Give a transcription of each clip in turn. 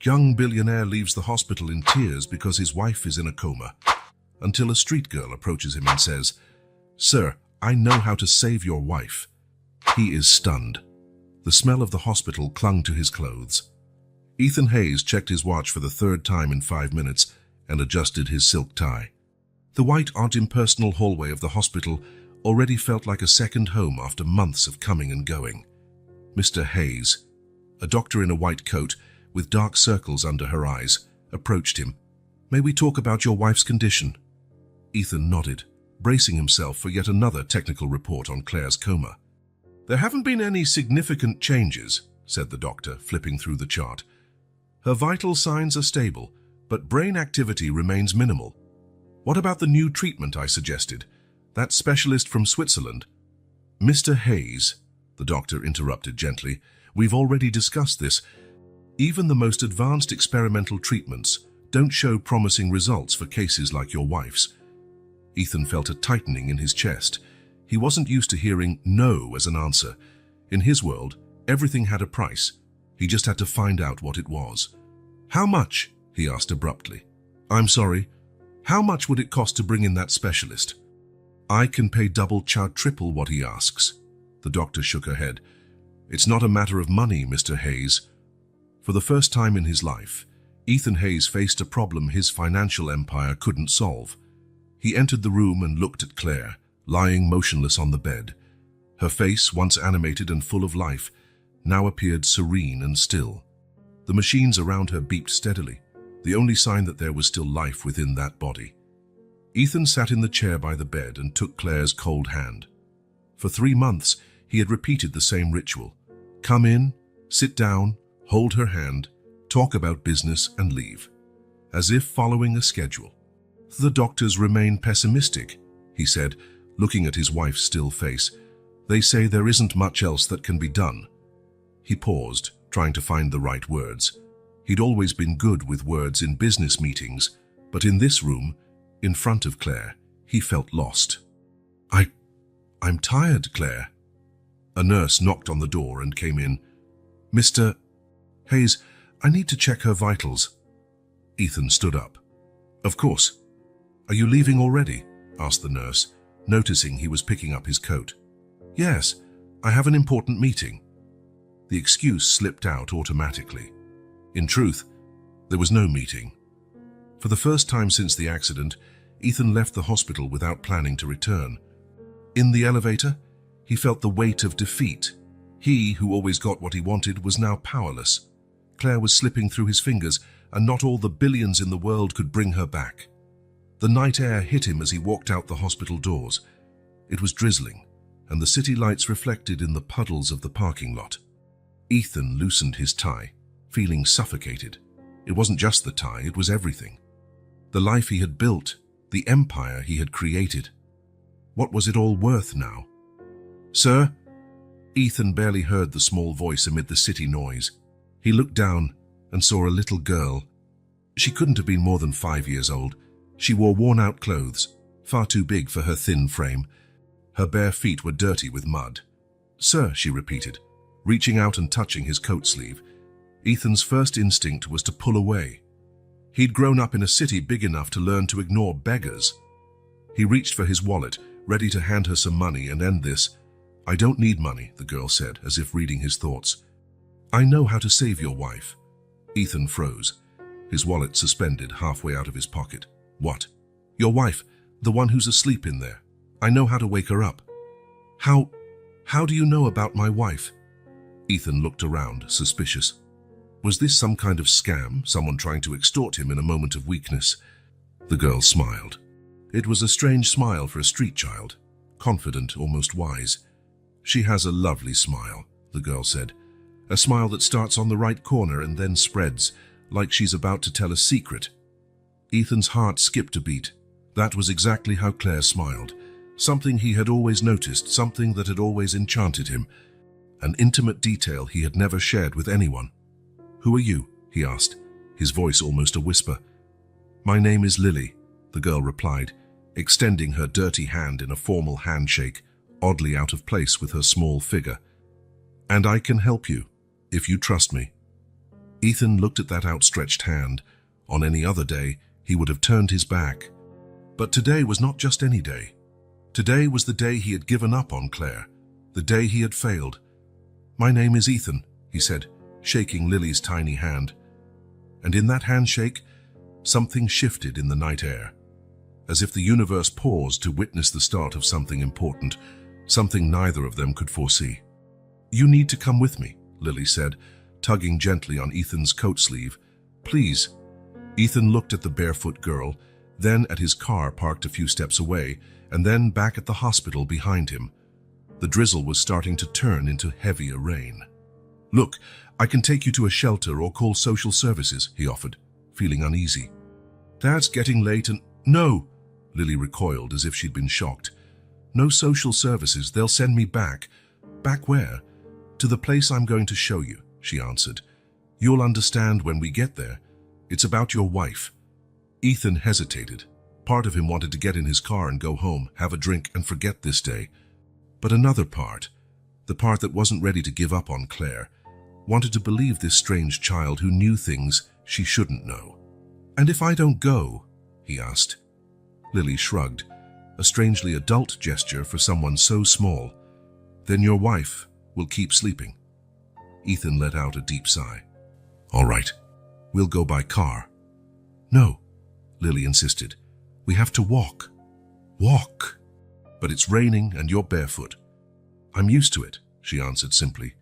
Young billionaire leaves the hospital in tears because his wife is in a coma, until a street girl approaches him and says, "Sir, I know how to save your wife." He is stunned. The smell of the hospital clung to his clothes. Ethan Hayes checked his watch for the third time in 5 minutes and adjusted his silk tie. The white, odd, impersonal hallway of the hospital already felt like a second home after months of coming and going. Mr. Hayes, a doctor in a white coat with dark circles under her eyes, approached him. "May we talk about your wife's condition?" Ethan nodded, bracing himself for yet another technical report on Claire's coma. "There haven't been any significant changes," said the doctor, flipping through the chart. "Her vital signs are stable, but brain activity remains minimal. What about the new treatment I suggested? That specialist from Switzerland?" "Mr. Hayes," the doctor interrupted gently, "we've already discussed this. Even the most advanced experimental treatments don't show promising results for cases like your wife's." Ethan felt a tightening in his chest. He wasn't used to hearing no as an answer. In his world, everything had a price. He just had to find out what it was. "How much?" he asked abruptly. "I'm sorry, how much would it cost to bring in that specialist?" "I can pay double, triple what he asks." The doctor shook her head. "It's not a matter of money, Mr. Hayes." For the first time in his life, Ethan Hayes faced a problem his financial empire couldn't solve. He entered the room and looked at Claire, lying motionless on the bed. Her face, once animated and full of life, now appeared serene and still. The machines around her beeped steadily, the only sign that there was still life within that body. Ethan sat in the chair by the bed and took Claire's cold hand. For 3 months, he had repeated the same ritual. Come in, sit down, hold her hand, talk about business and leave, as if following a schedule. "The doctors remain pessimistic," he said, looking at his wife's still face. "They say there isn't much else that can be done." He paused, trying to find the right words. He'd always been good with words in business meetings, but in this room, in front of Claire, he felt lost. I'm tired, Claire." A nurse knocked on the door and came in. "Mr. Hayes, I need to check her vitals." Ethan stood up. "Of course. Are you leaving already?" asked the nurse, noticing he was picking up his coat. "Yes, I have an important meeting." The excuse slipped out automatically. In truth, there was no meeting. For the first time since the accident, Ethan left the hospital without planning to return. In the elevator, he felt the weight of defeat. He, who always got what he wanted, was now powerless. Claire was slipping through his fingers, and not all the billions in the world could bring her back. The night air hit him as he walked out the hospital doors. It was drizzling, and the city lights reflected in the puddles of the parking lot. Ethan loosened his tie, feeling suffocated. It wasn't just the tie, it was everything. The life he had built, the empire he had created. What was it all worth now? "Sir?" Ethan barely heard the small voice amid the city noise. He looked down and saw a little girl. She couldn't have been more than 5 years old. She wore worn-out clothes, far too big for her thin frame. Her bare feet were dirty with mud. "Sir," she repeated, reaching out and touching his coat sleeve. Ethan's first instinct was to pull away. He'd grown up in a city big enough to learn to ignore beggars. He reached for his wallet, ready to hand her some money and end this. "I don't need money," the girl said, as if reading his thoughts. "I know how to save your wife." Ethan froze, his wallet suspended halfway out of his pocket. "What?" "Your wife, the one who's asleep in there. I know how to wake her up." How do you know about my wife?" Ethan looked around, suspicious. Was this some kind of scam, someone trying to extort him in a moment of weakness? The girl smiled. It was a strange smile for a street child, confident, almost wise. "She has a lovely smile," the girl said. "A smile that starts on the right corner and then spreads, like she's about to tell a secret." Ethan's heart skipped a beat. That was exactly how Claire smiled. Something he had always noticed, something that had always enchanted him. An intimate detail he had never shared with anyone. "Who are you?" he asked, his voice almost a whisper. "My name is Lily," the girl replied, extending her dirty hand in a formal handshake, oddly out of place with her small figure. "And I can help you, if you trust me." Ethan looked at that outstretched hand. On any other day, he would have turned his back. But today was not just any day. Today was the day he had given up on Claire, the day he had failed. "My name is Ethan," he said, shaking Lily's tiny hand. And in that handshake, something shifted in the night air, as if the universe paused to witness the start of something important, something neither of them could foresee. "You need to come with me," Lily said, tugging gently on Ethan's coat sleeve. "Please." Ethan looked at the barefoot girl, then at his car parked a few steps away, and then back at the hospital behind him. The drizzle was starting to turn into heavier rain. "Look, I can take you to a shelter or call social services," he offered, feeling uneasy. "Dad's getting late and—" "No!" Lily recoiled as if she'd been shocked. "No social services, they'll send me back." "Back where?" "To the place I'm going to show you," she answered. "You'll understand when we get there. It's about your wife." Ethan hesitated. Part of him wanted to get in his car and go home, have a drink, and forget this day. But another part, the part that wasn't ready to give up on Claire, wanted to believe this strange child who knew things she shouldn't know. "And if I don't go?" he asked. Lily shrugged, a strangely adult gesture for someone so small. "Then your wife will keep sleeping." Ethan let out a deep sigh. "All right, we'll go by car." "No," Lily insisted. "We have to walk." "Walk?" "But it's raining and you're barefoot." "I'm used to it," she answered simply.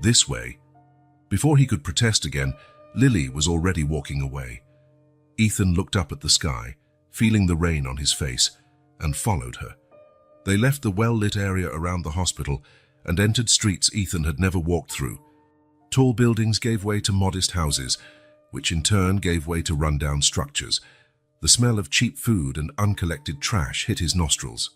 "This way." Before he could protest again, Lily was already walking away. Ethan looked up at the sky, feeling the rain on his face, and followed her. They left the well-lit area around the hospital and entered streets Ethan had never walked through. Tall buildings gave way to modest houses, which in turn gave way to run-down structures. The smell of cheap food and uncollected trash hit his nostrils.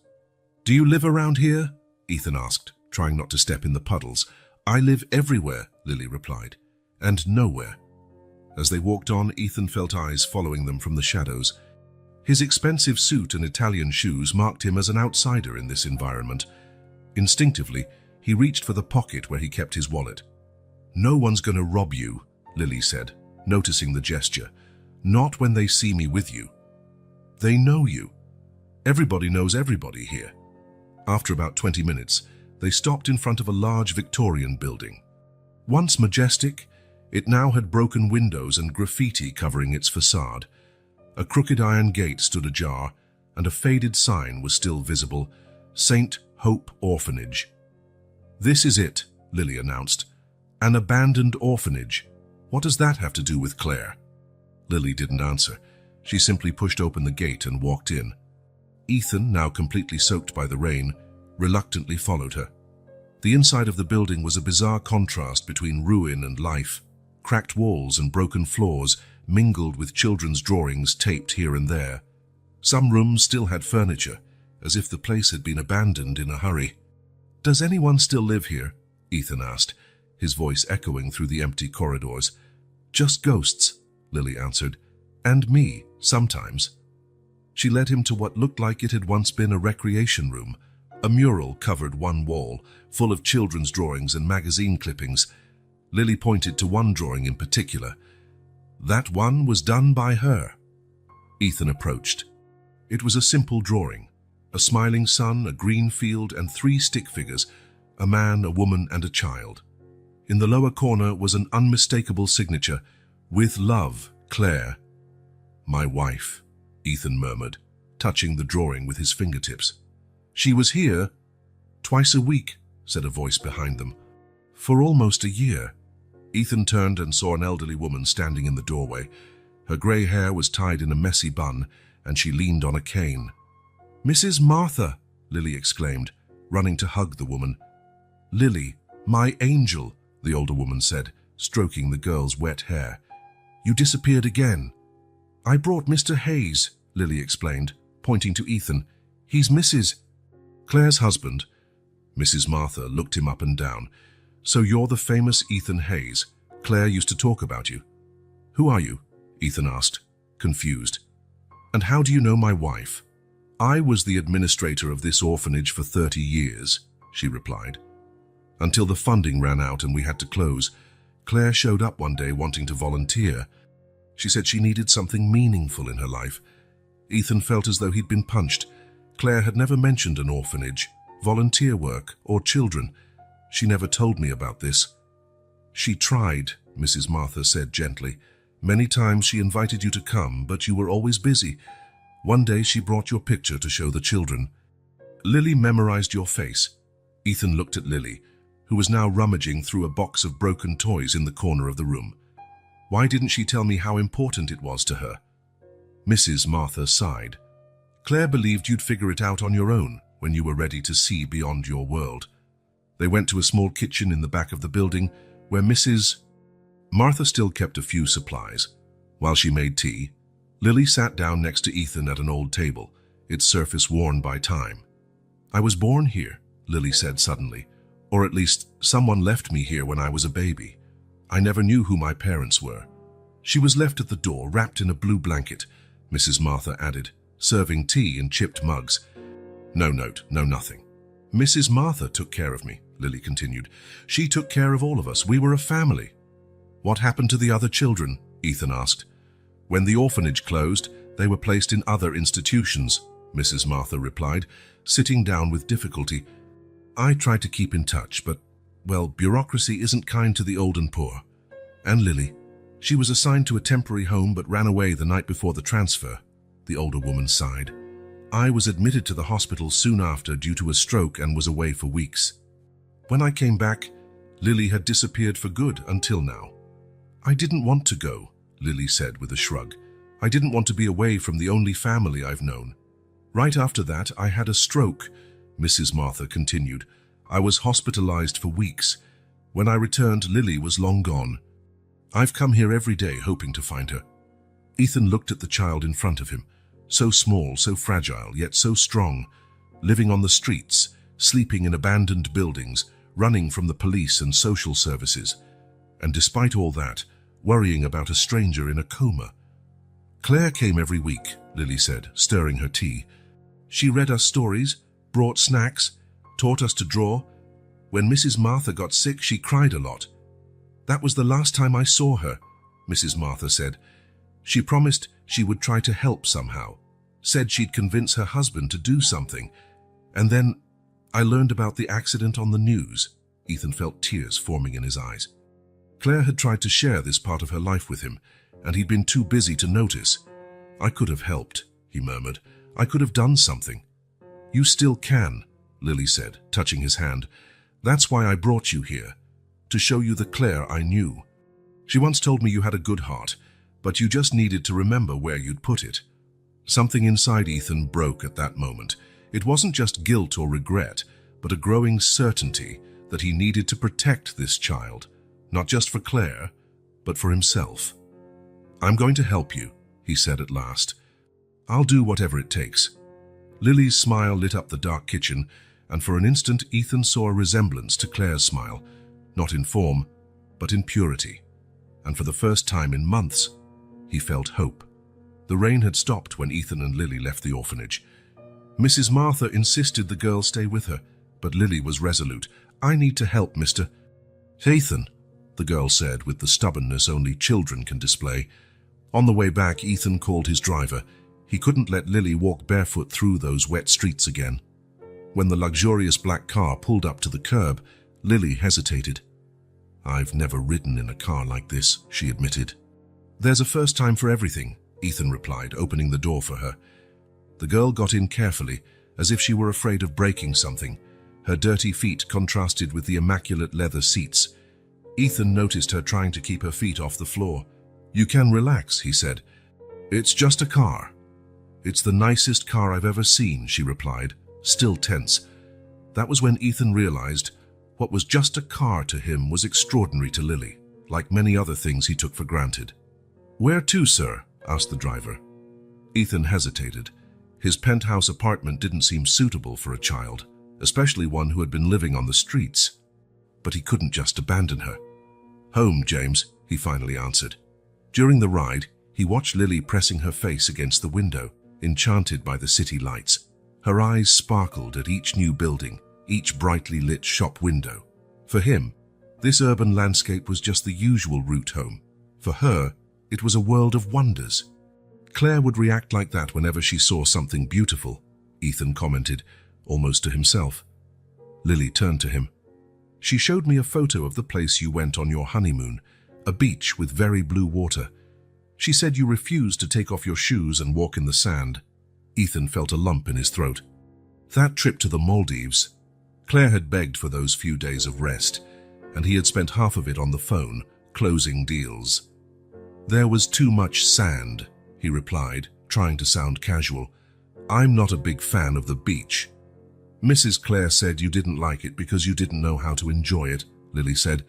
"Do you live around here?" Ethan asked, trying not to step in the puddles. "I live everywhere," Lily replied, "and nowhere." As they walked on, Ethan felt eyes following them from the shadows. His expensive suit and Italian shoes marked him as an outsider in this environment. Instinctively, he reached for the pocket where he kept his wallet. "No one's going to rob you," Lily said, noticing the gesture. "Not when they see me with you." "They know you. Everybody knows everybody here." After about 20 minutes, they stopped in front of a large Victorian building. Once majestic, it now had broken windows and graffiti covering its facade. A crooked iron gate stood ajar, and a faded sign was still visible, St. Hope Orphanage. "This is it," Lily announced. "An abandoned orphanage. What does that have to do with Claire?" Lily didn't answer. She simply pushed open the gate and walked in. Ethan, now completely soaked by the rain, reluctantly followed her. The inside of the building was a bizarre contrast between ruin and life. Cracked walls and broken floors mingled with children's drawings taped here and there. Some rooms still had furniture, as if the place had been abandoned in a hurry. "Does anyone still live here?" Ethan asked, his voice echoing through the empty corridors. "Just ghosts," Lily answered. "And me, sometimes." She led him to what looked like it had once been a recreation room. A mural covered one wall, full of children's drawings and magazine clippings. Lily pointed to one drawing in particular. That one was done by her. Ethan approached. It was a simple drawing. A smiling sun, a green field, and 3 stick figures, a man, a woman, and a child. In the lower corner was an unmistakable signature, "With love, Claire." "My wife," Ethan murmured, touching the drawing with his fingertips. "She was here?" "Twice a week," said a voice behind them. "For almost a year." Ethan turned and saw an elderly woman standing in the doorway. Her grey hair was tied in a messy bun, and she leaned on a cane. "Mrs. Martha," Lily exclaimed, running to hug the woman. "Lily, my angel," the older woman said, stroking the girl's wet hair. "You disappeared again." "I brought Mr. Hayes," Lily explained, pointing to Ethan. "He's Mrs. Claire's husband." Mrs. Martha looked him up and down. "So you're the famous Ethan Hayes. Claire used to talk about you." "Who are you?" Ethan asked, confused. "And how do you know my wife?" "I was the administrator of this orphanage for 30 years, she replied. "Until the funding ran out and we had to close. Claire showed up one day wanting to volunteer. She said she needed something meaningful in her life. Ethan felt as though he'd been punched. Claire had never mentioned an orphanage, volunteer work, or children. She never told me about this. She tried, Mrs. Martha said gently. Many times she invited you to come, but you were always busy. One day she brought your picture to show the children. Lily memorized your face. Ethan looked at Lily, who was now rummaging through a box of broken toys in the corner of the room. Why didn't she tell me how important it was to her? Mrs. Martha sighed. Claire believed you'd figure it out on your own when you were ready to see beyond your world. They went to a small kitchen in the back of the building where Mrs. Martha still kept a few supplies. While she made tea, Lily sat down next to Ethan at an old table, its surface worn by time. I was born here, Lily said suddenly, or at least someone left me here when I was a baby. I never knew who my parents were. She was left at the door, wrapped in a blue blanket, Mrs. Martha added, serving tea in chipped mugs. No note, no nothing. Mrs. Martha took care of me, Lily continued. She took care of all of us. We were a family. What happened to the other children? Ethan asked. When the orphanage closed, they were placed in other institutions, Mrs. Martha replied, sitting down with difficulty. I tried to keep in touch, but, well, bureaucracy isn't kind to the old and poor. And Lily, she was assigned to a temporary home but ran away the night before the transfer, the older woman sighed. I was admitted to the hospital soon after due to a stroke and was away for weeks. When I came back, Lily had disappeared for good until now. I didn't want to go, Lily said with a shrug. I didn't want to be away from the only family I've known. Right after that, I had a stroke, Mrs. Martha continued. I was hospitalized for weeks. When I returned, Lily was long gone. I've come here every day hoping to find her. Ethan looked at the child in front of him, so small, so fragile, yet so strong, living on the streets, sleeping in abandoned buildings, running from the police and social services, and despite all that, worrying about a stranger in a coma. Claire came every week, Lily said, stirring her tea. She read us stories, brought snacks, taught us to draw. When Mrs. Martha got sick, she cried a lot. That was the last time I saw her, Mrs. Martha said. She promised she would try to help somehow, said she'd convince her husband to do something. And then I learned about the accident on the news. Ethan felt tears forming in his eyes. Claire had tried to share this part of her life with him, and he'd been too busy to notice. I could have helped, he murmured. I could have done something. You still can, Lily said, touching his hand. That's why I brought you here, to show you the Claire I knew. She once told me you had a good heart, but you just needed to remember where you'd put it. Something inside Ethan broke at that moment. It wasn't just guilt or regret, but a growing certainty that he needed to protect this child, not just for Claire, but for himself. I'm going to help you, he said at last. I'll do whatever it takes. Lily's smile lit up the dark kitchen, and for an instant Ethan saw a resemblance to Claire's smile, not in form, but in purity. And for the first time in months, he felt hope. The rain had stopped when Ethan and Lily left the orphanage. Mrs. Martha insisted the girl stay with her, but Lily was resolute. I need to help, Mr. Ethan, the girl said with the stubbornness only children can display. On the way back, Ethan called his driver. He couldn't let Lily walk barefoot through those wet streets again. When the luxurious black car pulled up to the curb, Lily hesitated. I've never ridden in a car like this, she admitted. There's a first time for everything, Ethan replied, opening the door for her. The girl got in carefully, as if she were afraid of breaking something. Her dirty feet contrasted with the immaculate leather seats. Ethan noticed her trying to keep her feet off the floor. You can relax, he said. It's just a car. It's the nicest car I've ever seen, she replied, still tense. That was when Ethan realized what was just a car to him was extraordinary to Lily, like many other things he took for granted. Where to, sir? Asked the driver. Ethan hesitated. His penthouse apartment didn't seem suitable for a child, especially one who had been living on the streets. But he couldn't just abandon her. Home, James, he finally answered. During the ride, he watched Lily pressing her face against the window, enchanted by the city lights. Her eyes sparkled at each new building, each brightly lit shop window. For him, This urban landscape was just the usual route home. For her, it was a world of wonders. Claire would react like that whenever she saw something beautiful, Ethan commented, almost to himself. Lily turned to him. She showed me a photo of the place you went on your honeymoon, a beach with very blue water. She said you refused to take off your shoes and walk in the sand. Ethan felt a lump in his throat. That trip to the Maldives. Claire had begged for those few days of rest, and he had spent half of it on the phone, closing deals. There was too much sand, he replied, trying to sound casual. I'm not a big fan of the beach. Mrs. Clare said you didn't like it because you didn't know how to enjoy it, Lily said.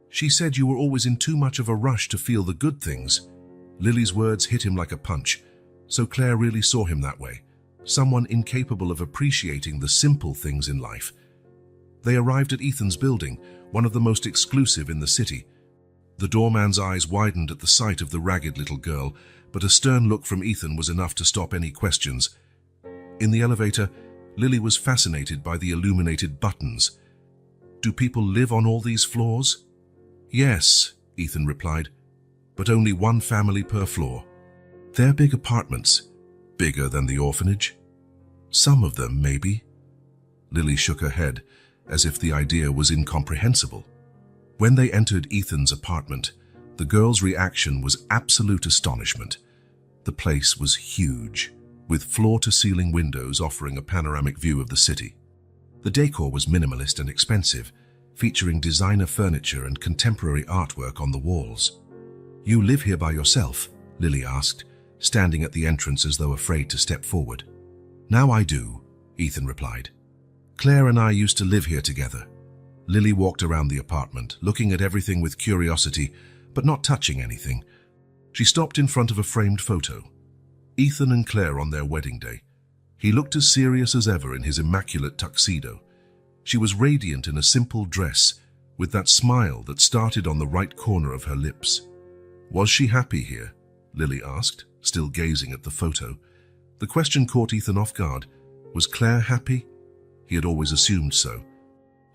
She said you were always in too much of a rush to feel the good things. Lily's words hit him like a punch, so Claire really saw him that way, someone incapable of appreciating the simple things in life. They arrived at Ethan's building, one of the most exclusive in the city. The doorman's eyes widened at the sight of the ragged little girl, but a stern look from Ethan was enough to stop any questions. In the elevator, Lily was fascinated by the illuminated buttons. Do people live on all these floors? Yes, Ethan replied, but only one family per floor. They're big apartments, bigger than the orphanage. Some of them, maybe. Lily shook her head, as if the idea was incomprehensible. When they entered Ethan's apartment, the girl's reaction was absolute astonishment. The place was huge, with floor-to-ceiling windows offering a panoramic view of the city. The decor was minimalist and expensive, featuring designer furniture and contemporary artwork on the walls. You live here by yourself? Lily asked, standing at the entrance as though afraid to step forward. Now I do, Ethan replied. Claire and I used to live here together. Lily walked around the apartment, looking at everything with curiosity, but not touching anything. She stopped in front of a framed photo. Ethan and Claire on their wedding day. He looked as serious as ever in his immaculate tuxedo. She was radiant in a simple dress, with that smile that started on the right corner of her lips. Was she happy here? Lily asked, still gazing at the photo. The question caught Ethan off guard. Was Claire happy? He had always assumed so.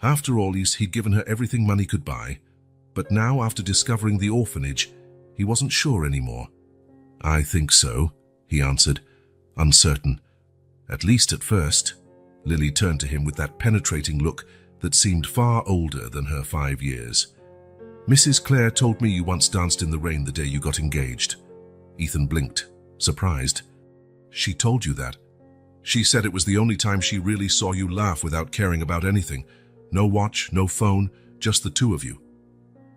After all, he'd given her everything money could buy, but now, after discovering the orphanage, he wasn't sure anymore. I think so, he answered, uncertain. At least at first. Lily turned to him with that penetrating look that seemed far older than her 5 years. Mrs. Clare told me you once danced in the rain the day you got engaged. Ethan blinked, surprised. She told you that? She said it was the only time she really saw you laugh without caring about anything. No watch, no phone, just the two of you.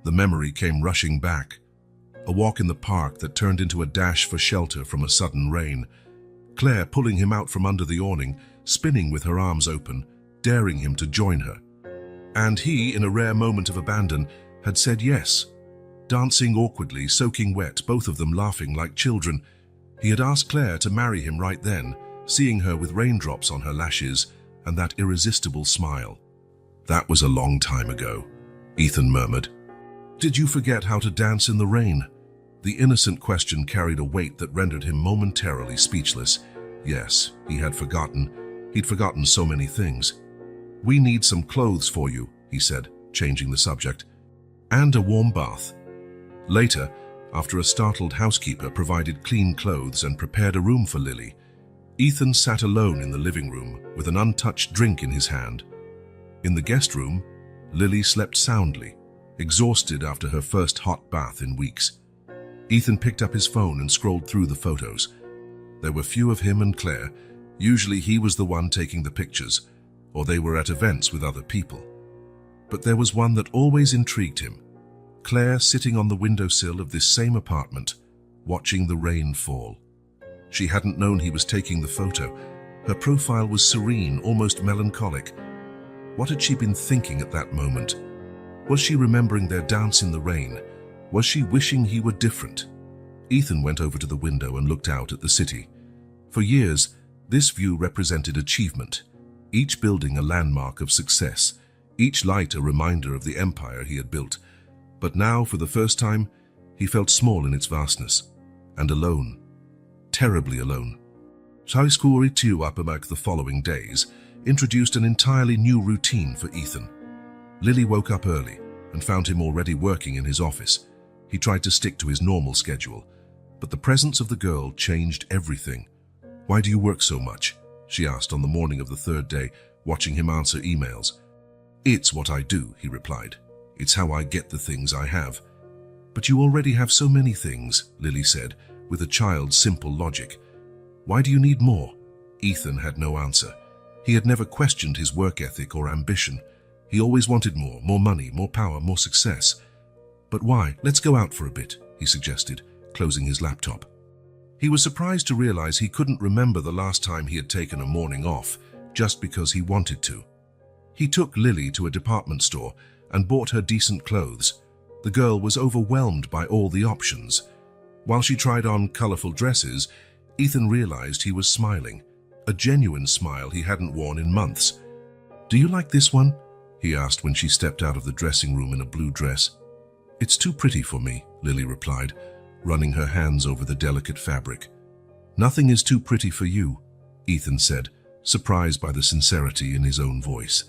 The memory came rushing back. A walk in the park that turned into a dash for shelter from a sudden rain. Claire pulling him out from under the awning, spinning with her arms open, daring him to join her. And he, in a rare moment of abandon, had said yes. Dancing awkwardly, soaking wet, both of them laughing like children. He had asked Claire to marry him right then, seeing her with raindrops on her lashes and that irresistible smile. That was a long time ago, Ethan murmured. Did you forget how to dance in the rain? The innocent question carried a weight that rendered him momentarily speechless. Yes, he had forgotten. He'd forgotten so many things. We need some clothes for you, he said, changing the subject. And a warm bath. Later, after a startled housekeeper provided clean clothes and prepared a room for Lily, Ethan sat alone in the living room with an untouched drink in his hand. In the guest room, Lily slept soundly, exhausted after her first hot bath in weeks. Ethan picked up his phone and scrolled through the photos. There were few of him and Claire. Usually he was the one taking the pictures, or they were at events with other people. But there was one that always intrigued him. Claire sitting on the windowsill of this same apartment, watching the rain fall. She hadn't known he was taking the photo. Her profile was serene, almost melancholic. What had she been thinking at that moment? Was she remembering their dance in the rain? Was she wishing he were different? Ethan went over to the window and looked out at the city. For years, this view represented achievement, each building a landmark of success, each light a reminder of the empire he had built. But now, for the first time, he felt small in its vastness, and alone, terribly alone. High-school Ituapamak the following days introduced an entirely new routine for Ethan. Lily woke up early, and found him already working in his office. He tried to stick to his normal schedule, but the presence of the girl changed everything. "Why do you work so much?" she asked on the morning of the third day, watching him answer emails. "It's what I do," he replied. "It's how I get the things I have." "But you already have so many things," Lily said, with a child's simple logic. "Why do you need more?" Ethan had no answer. He had never questioned his work ethic or ambition. He always wanted more money, more power, more success. "But why? Let's go out for a bit," he suggested, closing his laptop. He was surprised to realize he couldn't remember the last time he had taken a morning off, just because he wanted to. He took Lily to a department store and bought her decent clothes. The girl was overwhelmed by all the options. While she tried on colorful dresses, Ethan realized he was smiling, a genuine smile he hadn't worn in months. "Do you like this one?" he asked when she stepped out of the dressing room in a blue dress. "It's too pretty for me," Lily replied, running her hands over the delicate fabric. "Nothing is too pretty for you," Ethan said, surprised by the sincerity in his own voice.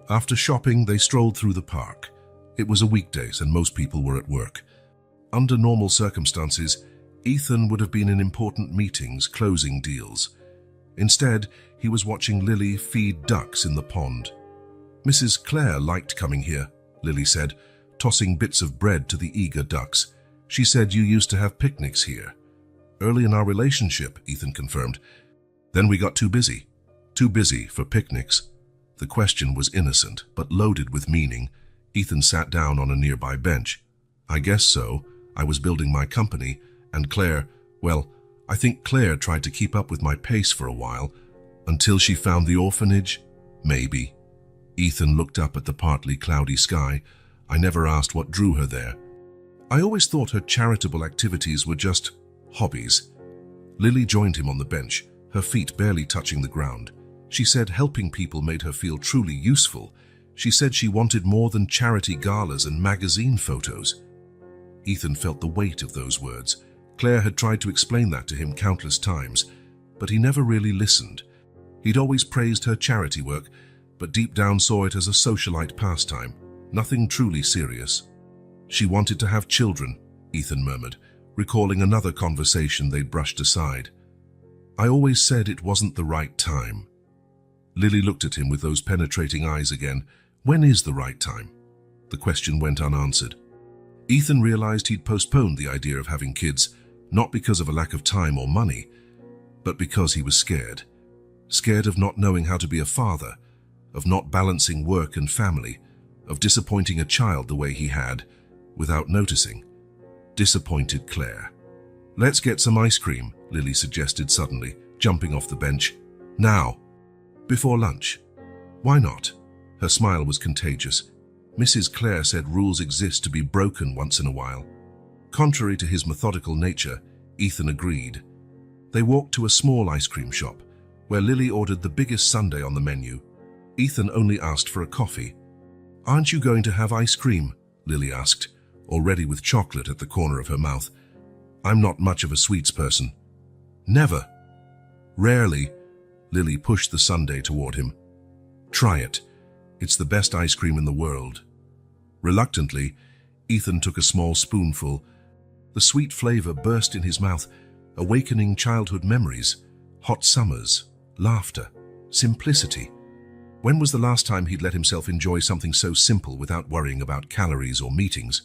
After shopping, they strolled through the park. It was a weekday, and most people were at work. Under normal circumstances, Ethan would have been in important meetings, closing deals. Instead, he was watching Lily feed ducks in the pond. "Mrs. Clare liked coming here," Lily said, tossing bits of bread to the eager ducks. "She said you used to have picnics here." "Early in our relationship," Ethan confirmed. "Then we got too busy." "Too busy for picnics?" The question was innocent, but loaded with meaning. Ethan sat down on a nearby bench. "I guess so. I was building my company, and Claire, well, I think Claire tried to keep up with my pace for a while, until she found the orphanage? Maybe." Ethan looked up at the partly cloudy sky. "I never asked what drew her there. I always thought her charitable activities were just hobbies." Lily joined him on the bench, her feet barely touching the ground. She said helping people made her feel truly useful. She said she wanted more than charity galas and magazine photos. Ethan felt the weight of those words. Claire had tried to explain that to him countless times, but he never really listened. He'd always praised her charity work, but deep down saw it as a socialite pastime, nothing truly serious. "She wanted to have children," Ethan murmured, recalling another conversation they'd brushed aside. "I always said it wasn't the right time." Lily looked at him with those penetrating eyes again. "When is the right time?" The question went unanswered. Ethan realized he'd postponed the idea of having kids, not because of a lack of time or money, but because he was scared. Scared of not knowing how to be a father, of not balancing work and family, of disappointing a child the way he had, without noticing. Disappointed Claire. "Let's get some ice cream," Lily suggested suddenly, jumping off the bench. "Now." "Before lunch." "Why not?" Her smile was contagious. Mrs. Clare said rules exist to be broken once in a while. Contrary to his methodical nature, Ethan agreed. They walked to a small ice cream shop, where Lily ordered the biggest sundae on the menu. Ethan only asked for a coffee. "Aren't you going to have ice cream?" Lily asked, already with chocolate at the corner of her mouth. "I'm not much of a sweets person." "Never?" "Rarely." Lily pushed the sundae toward him. "Try it. It's the best ice cream in the world." Reluctantly, Ethan took a small spoonful. The sweet flavor burst in his mouth, awakening childhood memories, hot summers, laughter, simplicity. When was the last time he'd let himself enjoy something so simple without worrying about calories or meetings?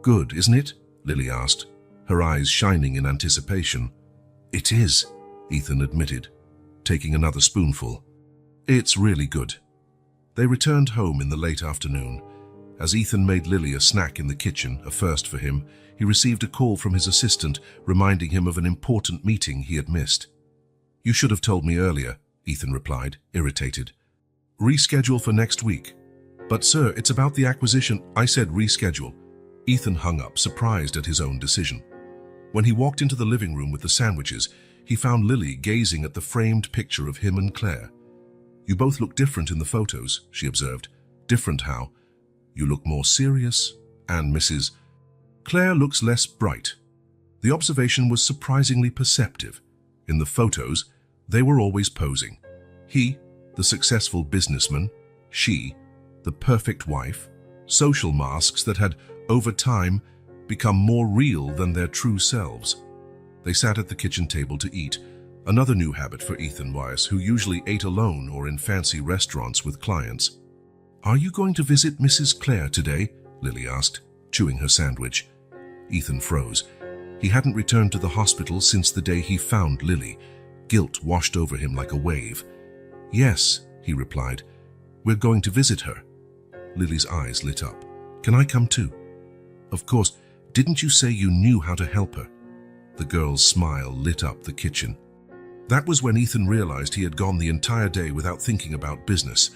"Good, isn't it?" Lily asked, her eyes shining in anticipation. "It is," Ethan admitted, taking another spoonful. "It's really good." They returned home in the late afternoon. As Ethan made Lily a snack in the kitchen, a first for him, he received a call from his assistant reminding him of an important meeting he had missed. "You should have told me earlier," Ethan replied, irritated. "Reschedule for next week." "But sir, it's about the acquisition." "I said reschedule." Ethan hung up, surprised at his own decision. When he walked into the living room with the sandwiches, he found Lily gazing at the framed picture of him and Claire. "You both look different in the photos," she observed. "Different how?" "You look more serious, and Mrs. Claire looks less bright." The observation was surprisingly perceptive. In the photos, they were always posing. He, the successful businessman; she, the perfect wife. social masks that had, over time, become more real than their true selves. They sat at the kitchen table to eat, another new habit for Ethan Weiss, who usually ate alone or in fancy restaurants with clients. "Are you going to visit Mrs. Clare today?" Lily asked, chewing her sandwich. Ethan froze. He hadn't returned to the hospital since the day he found Lily. Guilt washed over him like a wave. "Yes," he replied. "We're going to visit her." Lily's eyes lit up. "Can I come too?" "Of course. Didn't you say you knew how to help her?" The girl's smile lit up the kitchen. That was when Ethan realized he had gone the entire day without thinking about business,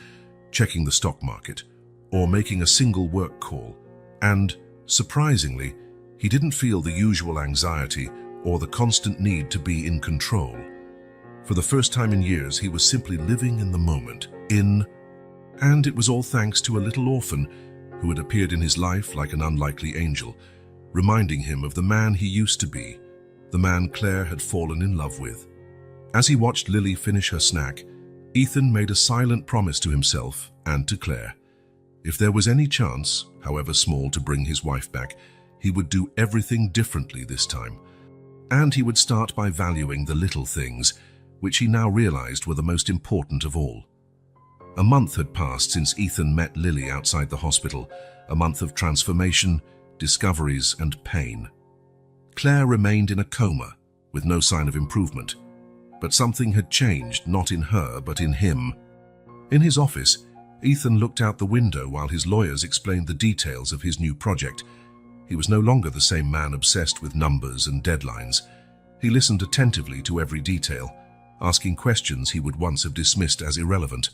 checking the stock market, or making a single work call. And, surprisingly, he didn't feel the usual anxiety or the constant need to be in control. For the first time in years, he was simply living in the moment, and it was all thanks to a little orphan who had appeared in his life like an unlikely angel, reminding him of the man he used to be, the man Claire had fallen in love with. As he watched Lily finish her snack, Ethan made a silent promise to himself and to Claire. If there was any chance, however small, to bring his wife back, he would do everything differently this time. And he would start by valuing the little things, which he now realized were the most important of all. A month had passed since Ethan met Lily outside the hospital, a month of transformation, discoveries, and pain. Claire remained in a coma, with no sign of improvement. But something had changed, not in her, but in him. In his office, Ethan looked out the window while his lawyers explained the details of his new project. He was no longer the same man obsessed with numbers and deadlines. He listened attentively to every detail, asking questions he would once have dismissed as irrelevant.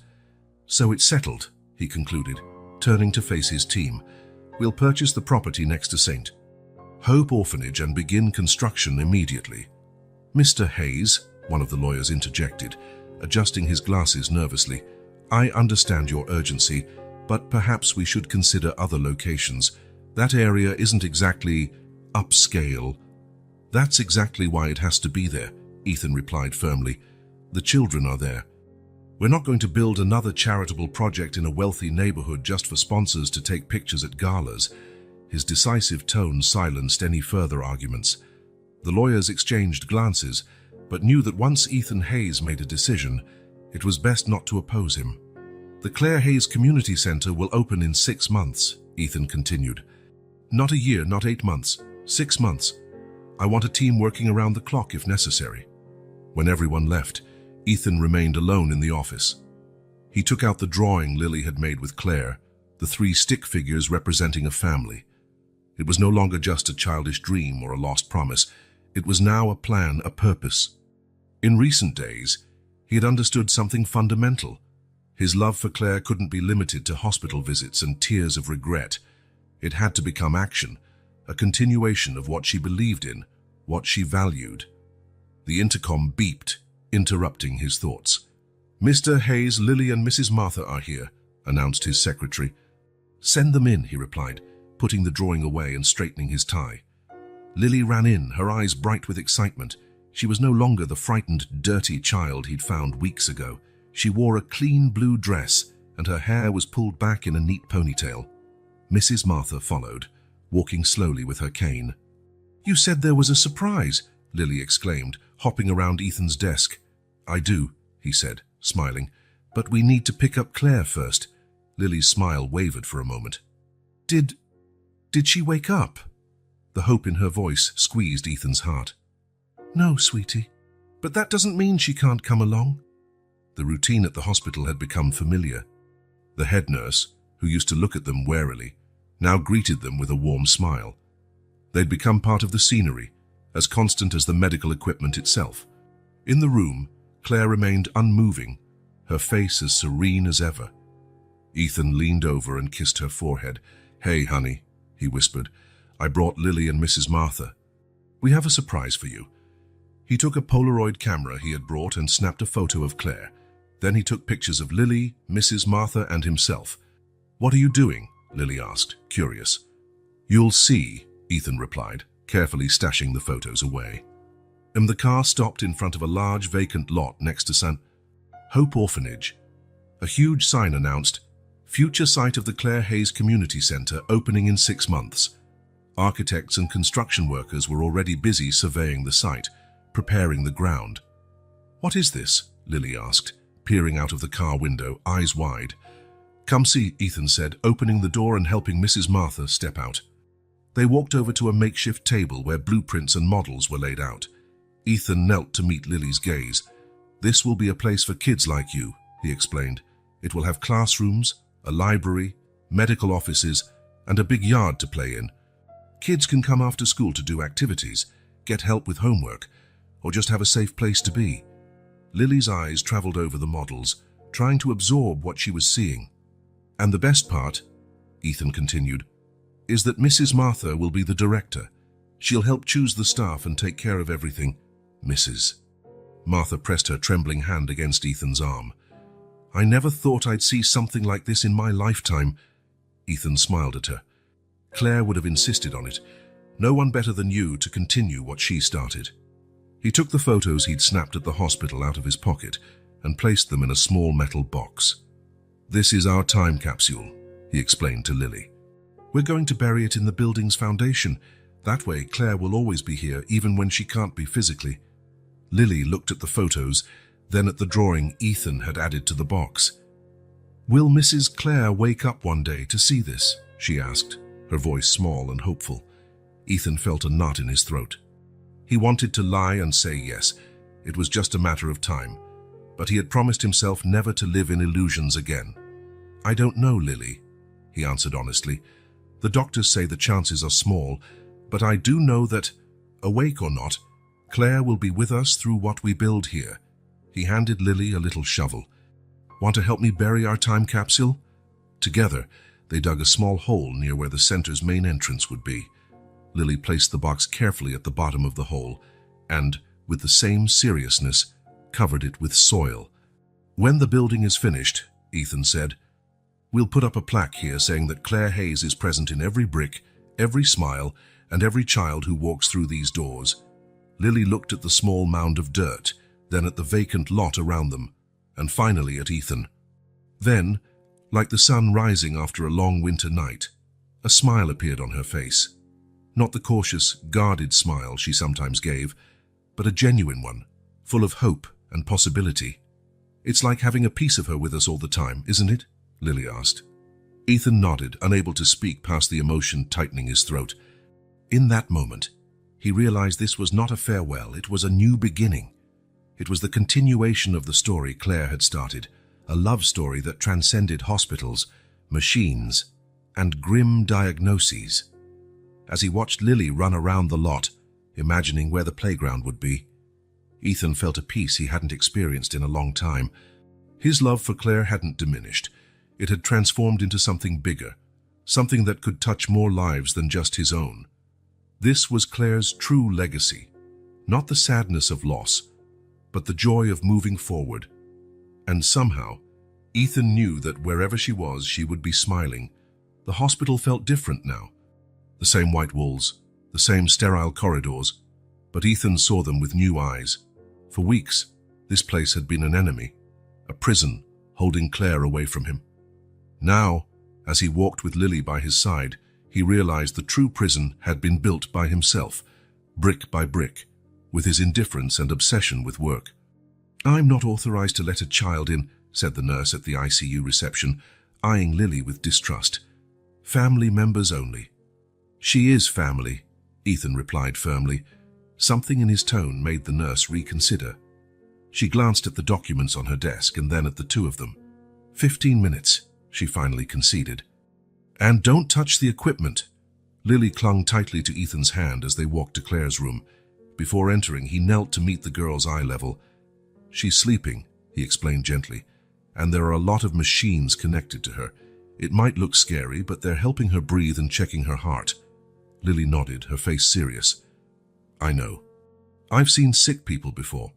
"So it's settled," he concluded, turning to face his team. "We'll purchase the property next to St. Hope Orphanage and begin construction immediately." "Mr. Hayes," one of the lawyers interjected, adjusting his glasses nervously, "I understand your urgency, but perhaps we should consider other locations. That area isn't exactly upscale." "That's exactly why it has to be there," Ethan replied firmly. "The children are there. We're not going to build another charitable project in a wealthy neighborhood just for sponsors to take pictures at galas." His decisive tone silenced any further arguments. The lawyers exchanged glances, but knew that once Ethan Hayes made a decision, it was best not to oppose him. "The Clare Hayes Community Center will open in 6 months, Ethan continued. "Not a year, not 8 months, 6 months. I want a team working around the clock if necessary." When everyone left, Ethan remained alone in the office. He took out the drawing Lily had made with Claire, the 3 stick figures representing a family. It was no longer just a childish dream or a lost promise. It was now a plan, a purpose. In recent days, he had understood something fundamental. His love for Claire couldn't be limited to hospital visits and tears of regret. It had to become action, a continuation of what she believed in, what she valued. The intercom beeped, interrupting his thoughts. "Mr. Hayes, Lily and Mrs. Martha are here," announced his secretary. "Send them in," he replied, putting the drawing away and straightening his tie. Lily ran in, her eyes bright with excitement. She was no longer the frightened, dirty child he'd found weeks ago. She wore a clean blue dress, and her hair was pulled back in a neat ponytail. Mrs. Martha followed, walking slowly with her cane. "You said there was a surprise," Lily exclaimed, hopping around Ethan's desk. "I do," he said, smiling, "but we need to pick up Claire first." Lily's smile wavered for a moment. Did she wake up?" The hope in her voice squeezed Ethan's heart. "No, sweetie, but that doesn't mean she can't come along." The routine at the hospital had become familiar. The head nurse, who used to look at them warily, now greeted them with a warm smile. They'd become part of the scenery, as constant as the medical equipment itself. In the room, Claire remained unmoving, her face as serene as ever. Ethan leaned over and kissed her forehead. "Hey, honey," he whispered. "I brought Lily and Mrs. Martha. We have a surprise for you." He took a Polaroid camera he had brought and snapped a photo of Claire. Then he took pictures of Lily, Mrs. Martha, and himself. "What are you doing?" Lily asked, curious. "You'll see," Ethan replied, carefully stashing the photos away. The car stopped in front of a large vacant lot next to St. Hope Orphanage. A huge sign announced, Future site of the Clare Hayes Community Centre opening in 6 months. Architects and construction workers were already busy surveying the site, preparing the ground. "What is this?" Lily asked, peering out of the car window, eyes wide. "Come see," Ethan said, opening the door and helping Mrs. Martha step out. They walked over to a makeshift table where blueprints and models were laid out. Ethan knelt to meet Lily's gaze. "This will be a place for kids like you," he explained. "It will have classrooms, a library, medical offices, and a big yard to play in. Kids can come after school to do activities, get help with homework, or just have a safe place to be." Lily's eyes traveled over the models, trying to absorb what she was seeing. "And the best part," Ethan continued, "is that Mrs. Martha will be the director. She'll help choose the staff and take care of everything." "Mrs." Martha pressed her trembling hand against Ethan's arm. "I never thought I'd see something like this in my lifetime." Ethan smiled at her. "Claire would have insisted on it. No one better than you to continue what she started." He took the photos he'd snapped at the hospital out of his pocket and placed them in a small metal box. "This is our time capsule," he explained to Lily. "We're going to bury it in the building's foundation. That way Claire will always be here, even when she can't be physically." Lily looked at the photos, then at the drawing Ethan had added to the box. "Will Mrs. Clare wake up one day to see this?" she asked, her voice small and hopeful. Ethan felt a knot in his throat. He wanted to lie and say yes. It was just a matter of time. But he had promised himself never to live in illusions again. "I don't know, Lily," he answered honestly. "The doctors say the chances are small, but I do know that, awake or not, Claire will be with us through what we build here." He handed Lily a little shovel. "Want to help me bury our time capsule?" Together, they dug a small hole near where the center's main entrance would be. Lily placed the box carefully at the bottom of the hole and, with the same seriousness, covered it with soil. "When the building is finished," Ethan said, "we'll put up a plaque here saying that Clare Hayes is present in every brick, every smile, and every child who walks through these doors." Lily looked at the small mound of dirt, then at the vacant lot around them, and finally at Ethan. Then, like the sun rising after a long winter night, a smile appeared on her face. Not the cautious, guarded smile she sometimes gave, but a genuine one, full of hope and possibility. "It's like having a piece of her with us all the time, isn't it?" Lily asked. Ethan nodded, unable to speak past the emotion tightening his throat. In that moment, he realized this was not a farewell, it was a new beginning. It was the continuation of the story Claire had started, a love story that transcended hospitals, machines, and grim diagnoses. As he watched Lily run around the lot, imagining where the playground would be, Ethan felt a peace he hadn't experienced in a long time. His love for Claire hadn't diminished. It had transformed into something bigger, something that could touch more lives than just his own. This was Claire's true legacy, not the sadness of loss, but the joy of moving forward. And somehow, Ethan knew that wherever she was, she would be smiling. The hospital felt different now. The same white walls, the same sterile corridors, but Ethan saw them with new eyes. For weeks, this place had been an enemy, a prison holding Claire away from him. Now, as he walked with Lily by his side, he realized the true prison had been built by himself, brick by brick, with his indifference and obsession with work. "I'm not authorized to let a child in," said the nurse at the ICU reception, eyeing Lily with distrust. "Family members only." "She is family," Ethan replied firmly. Something in his tone made the nurse reconsider. She glanced at the documents on her desk and then at the two of them. 15 minutes, she finally conceded. "And don't touch the equipment." Lily clung tightly to Ethan's hand as they walked to Claire's room. Before entering, he knelt to meet the girl's eye level. "She's sleeping," he explained gently, "and there are a lot of machines connected to her. It might look scary, but they're helping her breathe and checking her heart." Lily nodded, her face serious. "I know. I've seen sick people before."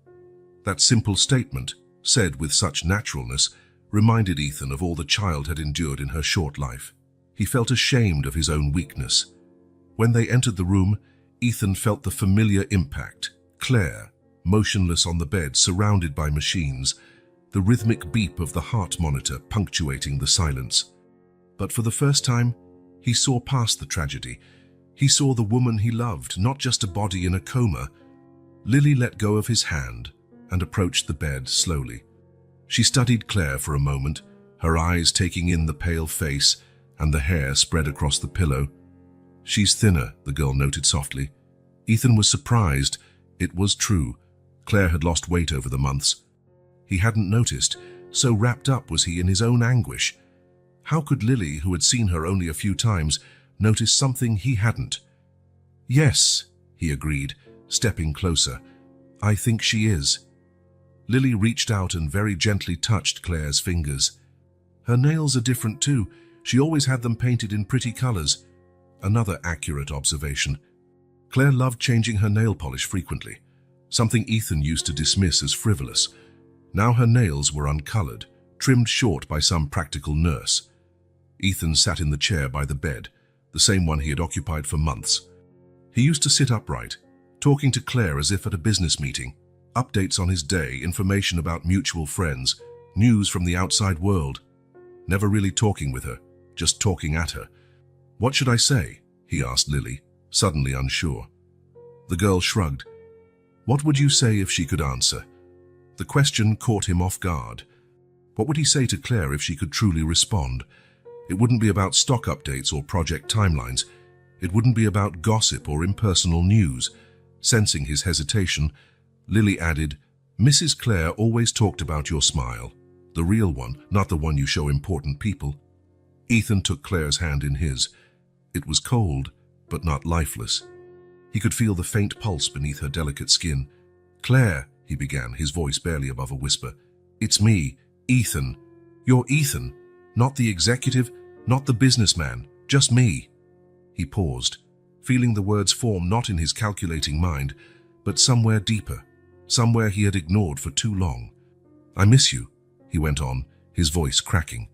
That simple statement, said with such naturalness, reminded Ethan of all the child had endured in her short life. He felt ashamed of his own weakness. When they entered the room, Ethan felt the familiar impact. Claire, motionless on the bed, surrounded by machines, the rhythmic beep of the heart monitor punctuating the silence. But for the first time, he saw past the tragedy. He saw the woman he loved, not just a body in a coma. Lily let go of his hand and approached the bed slowly. She studied Claire for a moment, her eyes taking in the pale face and the hair spread across the pillow. "She's thinner," the girl noted softly. Ethan was surprised. It was true. Claire had lost weight over the months. He hadn't noticed, so wrapped up was he in his own anguish. How could Lily, who had seen her only a few times, notice something he hadn't? "Yes," he agreed, stepping closer. "I think she is." Lily reached out and very gently touched Claire's fingers. "Her nails are different too. She always had them painted in pretty colors." Another accurate observation. Claire loved changing her nail polish frequently, something Ethan used to dismiss as frivolous. Now her nails were uncolored, trimmed short by some practical nurse. Ethan sat in the chair by the bed, the same one he had occupied for months. He used to sit upright, talking to Claire as if at a business meeting, updates on his day, information about mutual friends, news from the outside world. Never really talking with her, just talking at her. "What should I say?" he asked Lily, suddenly unsure. The girl shrugged. What would you say if she could answer? The question caught him off guard. What would he say to Claire if she could truly respond? It wouldn't be about stock updates or project timelines. It wouldn't be about gossip or impersonal news. Sensing his hesitation, Lily added, "Mrs. Clare always talked about your smile. The real one, not the one you show important people." Ethan took Claire's hand in his. It was cold, but not lifeless. He could feel the faint pulse beneath her delicate skin. "Claire," he began, his voice barely above a whisper. "It's me, Ethan. You're Ethan, not the executive, not the businessman, just me." He paused, feeling the words form not in his calculating mind, but somewhere deeper, somewhere he had ignored for too long. "I miss you," he went on, his voice cracking.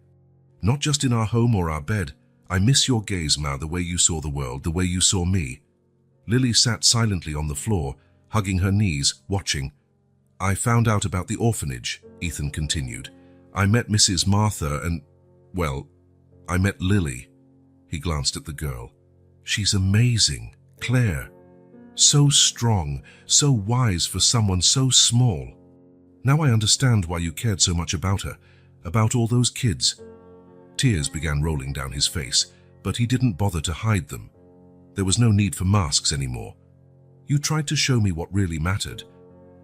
"Not just in our home or our bed. I miss your gaze, Ma, the way you saw the world, the way you saw me." Lily sat silently on the floor, hugging her knees, watching. "I found out about the orphanage," Ethan continued. "I met Mrs. Martha and, well, I met Lily." He glanced at the girl. "She's amazing, Claire. So strong, so wise for someone so small. Now I understand why you cared so much about her, about all those kids." Tears began rolling down his face, but he didn't bother to hide them. There was no need for masks anymore. "You tried to show me what really mattered,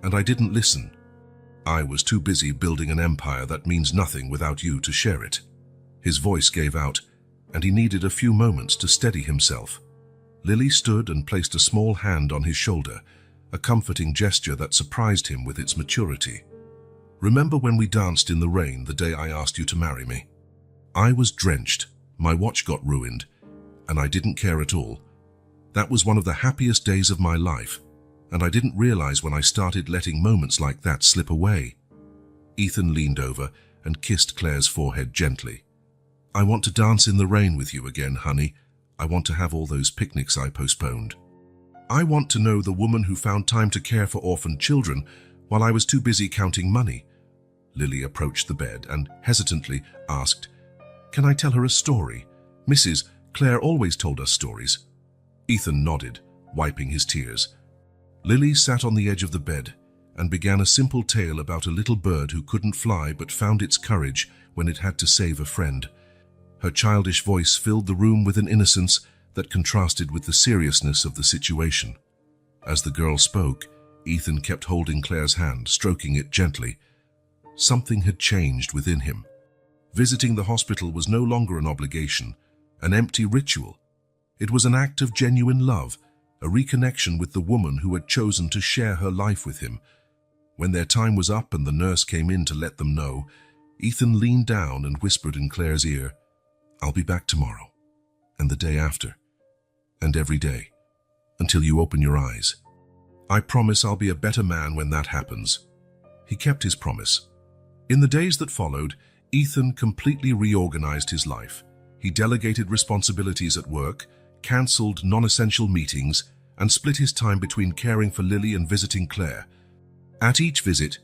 and I didn't listen. I was too busy building an empire that means nothing without you to share it." His voice gave out, and he needed a few moments to steady himself. Lily stood and placed a small hand on his shoulder, a comforting gesture that surprised him with its maturity. "Remember when we danced in the rain the day I asked you to marry me? I was drenched, my watch got ruined, and I didn't care at all. That was one of the happiest days of my life, and I didn't realize when I started letting moments like that slip away." Ethan leaned over and kissed Claire's forehead gently. "I want to dance in the rain with you again, honey. I want to have all those picnics I postponed. I want to know the woman who found time to care for orphaned children while I was too busy counting money." Lily approached the bed and hesitantly asked, "Can I tell her a story? Mrs. Clare always told us stories." Ethan nodded, wiping his tears. Lily sat on the edge of the bed and began a simple tale about a little bird who couldn't fly but found its courage when it had to save a friend. Her childish voice filled the room with an innocence that contrasted with the seriousness of the situation. As the girl spoke, Ethan kept holding Claire's hand, stroking it gently. Something had changed within him. Visiting the hospital was no longer an obligation, an empty ritual. It was an act of genuine love, a reconnection with the woman who had chosen to share her life with him. When their time was up and the nurse came in to let them know, Ethan leaned down and whispered in Claire's ear, "I'll be back tomorrow, and the day after, and every day, until you open your eyes. I promise I'll be a better man when that happens." He kept his promise. In the days that followed, Ethan completely reorganized his life. He delegated responsibilities at work, cancelled non-essential meetings, and split his time between caring for Lily and visiting Claire. At each visit,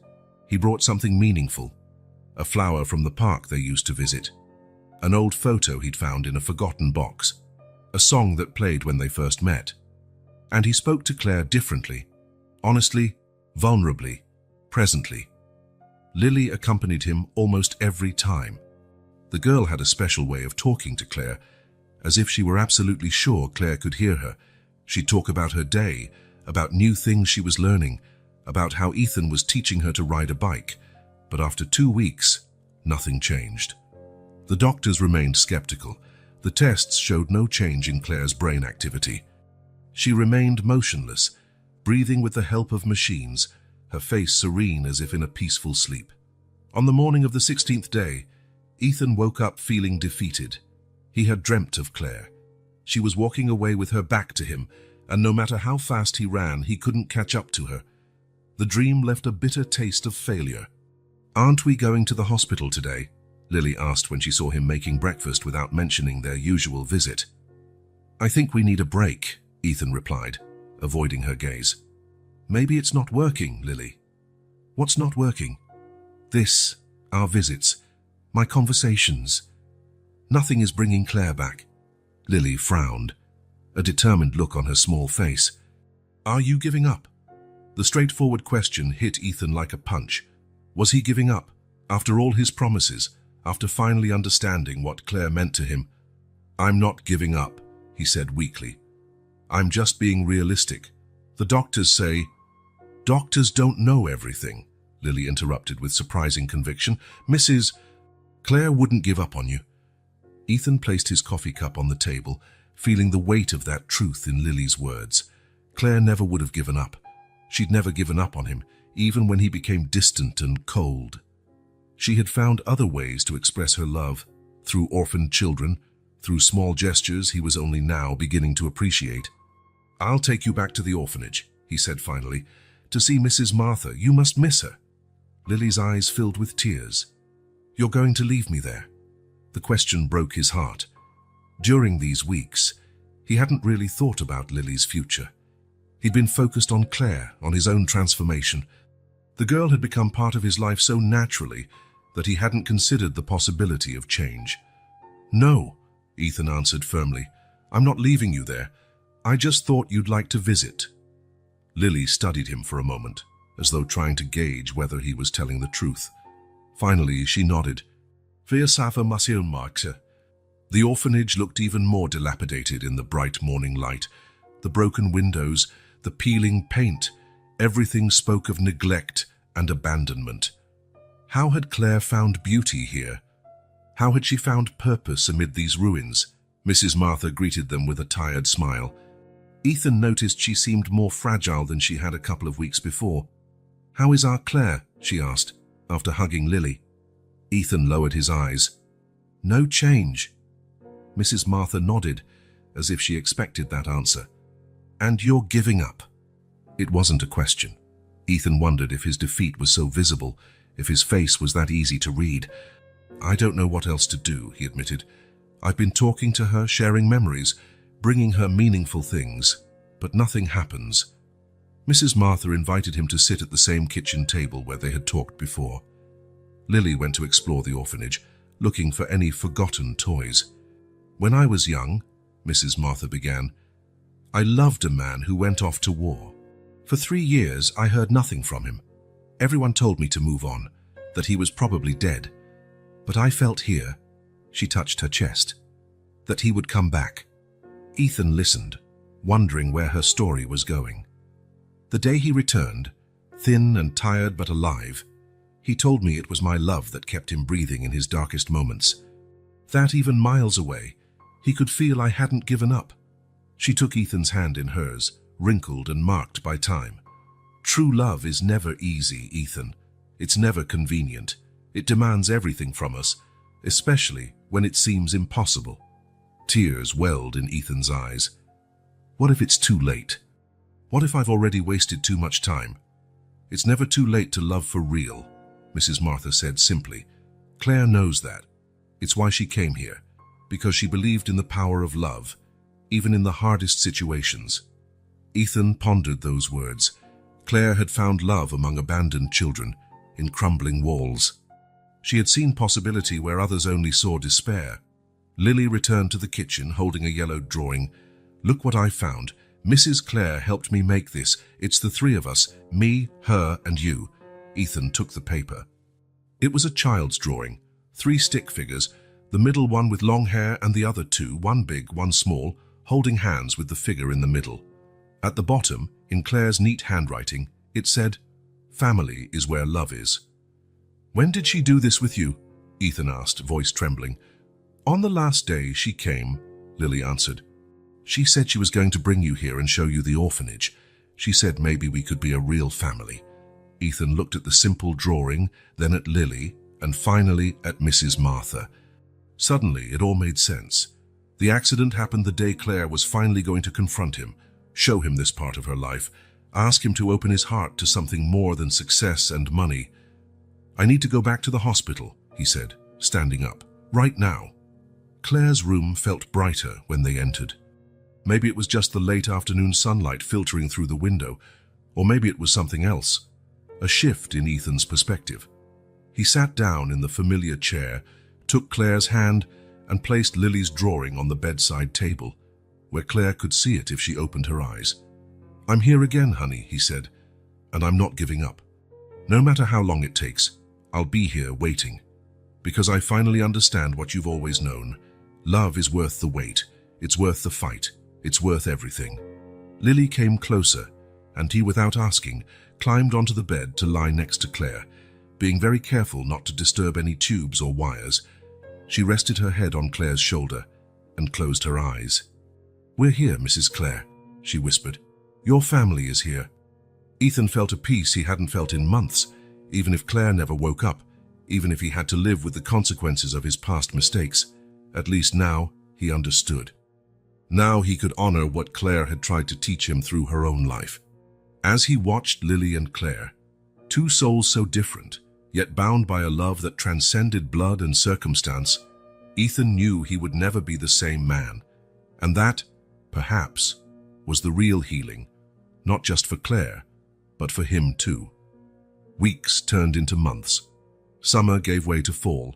he brought something meaningful. A flower from the park they used to visit, an old photo he'd found in a forgotten box, a song that played when they first met. And he spoke to Claire differently, honestly, vulnerably, presently. Lily accompanied him almost every time. The girl had a special way of talking to Claire, as if she were absolutely sure Claire could hear her. She'd talk about her day, about new things she was learning, about how Ethan was teaching her to ride a bike. But after 2 weeks, nothing changed. The doctors remained skeptical. The tests showed no change in Claire's brain activity. She remained motionless, breathing with the help of machines, her face serene as if in a peaceful sleep. On the morning of the 16th day, Ethan woke up feeling defeated. He had dreamt of Claire. She was walking away with her back to him, and no matter how fast he ran, he couldn't catch up to her. The dream left a bitter taste of failure. "Aren't we going to the hospital today?" Lily asked when she saw him making breakfast without mentioning their usual visit. "I think we need a break," Ethan replied, avoiding her gaze. "Maybe it's not working, Lily." "What's not working?" "This, our visits, my conversations. Nothing is bringing Claire back." Lily frowned, a determined look on her small face. "Are you giving up?" The straightforward question hit Ethan like a punch. Was he giving up, after all his promises, after finally understanding what Claire meant to him? "I'm not giving up," he said weakly. "I'm just being realistic. The doctors say—" "Doctors don't know everything," Lily interrupted with surprising conviction. "Mrs. Claire wouldn't give up on you." Ethan placed his coffee cup on the table, feeling the weight of that truth in Lily's words. Claire never would have given up. She'd never given up on him, even when he became distant and cold. She had found other ways to express her love, through orphaned children, through small gestures he was only now beginning to appreciate. "I'll take you back to the orphanage," he said finally, "to see Mrs. Martha. You must miss her." Lily's eyes filled with tears. "You're going to leave me there?" The question broke his heart. During these weeks, he hadn't really thought about Lily's future. He'd been focused on Claire, on his own transformation. The girl had become part of his life so naturally that he hadn't considered the possibility of change. "No," Ethan answered firmly. "I'm not leaving you there. I just thought you'd like to visit." Lily studied him for a moment, as though trying to gauge whether he was telling the truth. Finally, she nodded. "Wir safa masil markse." The orphanage looked even more dilapidated in the bright morning light. The broken windows, the peeling paint, everything spoke of neglect and abandonment. How had Claire found beauty here? How had she found purpose amid these ruins? Mrs. Martha greeted them with a tired smile. Ethan noticed she seemed more fragile than she had a couple of weeks before. "How is our Claire?" she asked, after hugging Lily. Ethan lowered his eyes. "No change." Mrs. Martha nodded, as if she expected that answer. "And you're giving up?" It wasn't a question. Ethan wondered if his defeat was so visible, if his face was that easy to read. "I don't know what else to do," he admitted. "I've been talking to her, sharing memories, bringing her meaningful things, but nothing happens." Mrs. Martha invited him to sit at the same kitchen table where they had talked before. Lily went to explore the orphanage, looking for any forgotten toys. "When I was young," Mrs. Martha began, "I loved a man who went off to war. For 3 years, I heard nothing from him. Everyone told me to move on, that he was probably dead. But I felt here," she touched her chest, "that he would come back." Ethan listened, wondering where her story was going. "The day he returned, thin and tired but alive, he told me it was my love that kept him breathing in his darkest moments. That even miles away, he could feel I hadn't given up." She took Ethan's hand in hers, wrinkled and marked by time. "True love is never easy, Ethan. It's never convenient. It demands everything from us, especially when it seems impossible." Tears welled in Ethan's eyes. "What if it's too late? What if I've already wasted too much time?" "It's never too late to love for real," Mrs. Martha said simply. "Claire knows that. It's why she came here, because she believed in the power of love, even in the hardest situations." Ethan pondered those words. Claire had found love among abandoned children, in crumbling walls. She had seen possibility where others only saw despair. Lily returned to the kitchen holding a yellowed drawing. "Look what I found. Mrs. Clare helped me make this. It's the three of us, me, her, and you." Ethan took the paper. It was a child's drawing, 3 stick figures, the middle one with long hair and the other 2, one big, one small, holding hands with the figure in the middle. At the bottom, in Claire's neat handwriting, it said, "Family is where love is." "When did she do this with you?" Ethan asked, voice trembling. "On the last day she came," Lily answered. "She said she was going to bring you here and show you the orphanage. She said maybe we could be a real family." Ethan looked at the simple drawing, then at Lily, and finally at Mrs. Martha. Suddenly, it all made sense. The accident happened the day Claire was finally going to confront him, show him this part of her life, ask him to open his heart to something more than success and money. "I need to go back to the hospital," he said, standing up. "Right now." Claire's room felt brighter when they entered. Maybe it was just the late afternoon sunlight filtering through the window, or maybe it was something else. A shift in Ethan's perspective. He sat down in the familiar chair, took Claire's hand, and placed Lily's drawing on the bedside table, where Claire could see it if she opened her eyes. "I'm here again, honey," he said, "and I'm not giving up. No matter how long it takes, I'll be here waiting. Because I finally understand what you've always known. Love is worth the wait. It's worth the fight. It's worth everything." Lily came closer, and he, without asking, climbed onto the bed to lie next to Claire, being very careful not to disturb any tubes or wires. She rested her head on Claire's shoulder and closed her eyes. "We're here, Mrs. Clare," she whispered. "Your family is here." Ethan felt a peace he hadn't felt in months, even if Claire never woke up, even if he had to live with the consequences of his past mistakes. At least now he understood. Now he could honor what Claire had tried to teach him through her own life. As he watched Lily and Claire, 2 souls so different, yet bound by a love that transcended blood and circumstance, Ethan knew he would never be the same man. And that, perhaps, was the real healing, not just for Claire, but for him too. Weeks turned into months. Summer gave way to fall,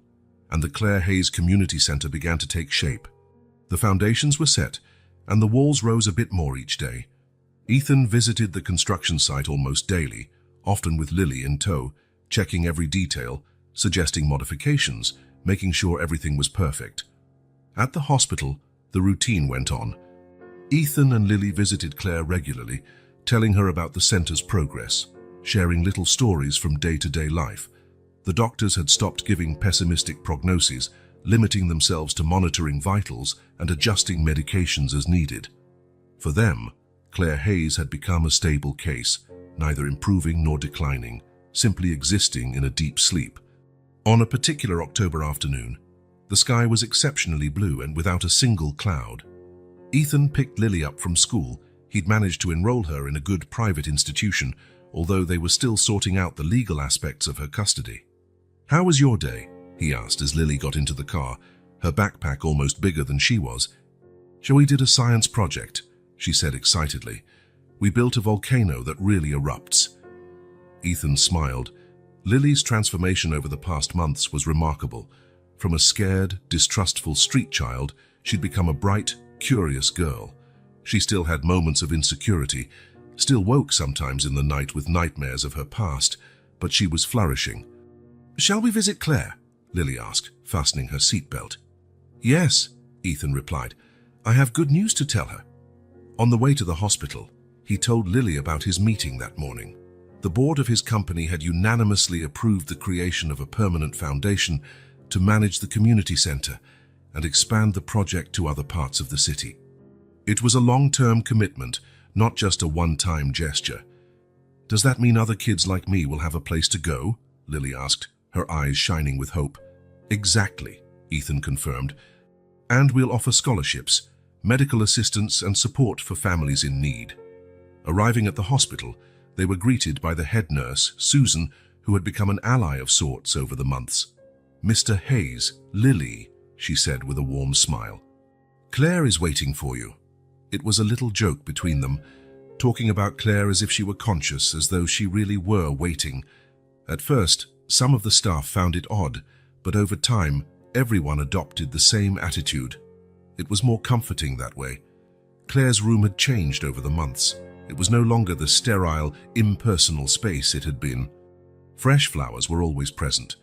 and the Clare Hayes Community Center began to take shape. The foundations were set, and the walls rose a bit more each day. Ethan visited the construction site almost daily, often with Lily in tow, checking every detail, suggesting modifications, making sure everything was perfect. At the hospital, the routine went on. Ethan and Lily visited Claire regularly, telling her about the center's progress, sharing little stories from day-to-day life. The doctors had stopped giving pessimistic prognoses, limiting themselves to monitoring vitals and adjusting medications as needed. For them, Clare Hayes had become a stable case, neither improving nor declining, simply existing in a deep sleep. On a particular October afternoon, the sky was exceptionally blue and without a single cloud. Ethan picked Lily up from school. He'd managed to enroll her in a good private institution, although they were still sorting out the legal aspects of her custody. "How was your day?" he asked as Lily got into the car, her backpack almost bigger than she was. "We did a science project," she said excitedly. "We built a volcano that really erupts." Ethan smiled. Lily's transformation over the past months was remarkable. From a scared, distrustful street child, she'd become a bright, curious girl. She still had moments of insecurity, still woke sometimes in the night with nightmares of her past, but she was flourishing. "Shall we visit Claire?" Lily asked, fastening her seatbelt. "Yes," Ethan replied. "I have good news to tell her." On the way to the hospital, he told Lily about his meeting that morning. The board of his company had unanimously approved the creation of a permanent foundation to manage the community center and expand the project to other parts of the city. It was a long-term commitment, not just a one-time gesture. "Does that mean other kids like me will have a place to go?" Lily asked, her eyes shining with hope. "Exactly," Ethan confirmed. "And we'll offer scholarships, medical assistance and support for families in need." Arriving at the hospital, they were greeted by the head nurse, Susan, who had become an ally of sorts over the months. "Mr. Hayes, Lily," she said with a warm smile. "Claire is waiting for you." It was a little joke between them, talking about Claire as if she were conscious, as though she really were waiting. At first, some of the staff found it odd, but over time, Everyone adopted the same attitude. It was more comforting that way. Claire's room had changed over the months. It was no longer the sterile, impersonal space it had been. Fresh flowers were always present.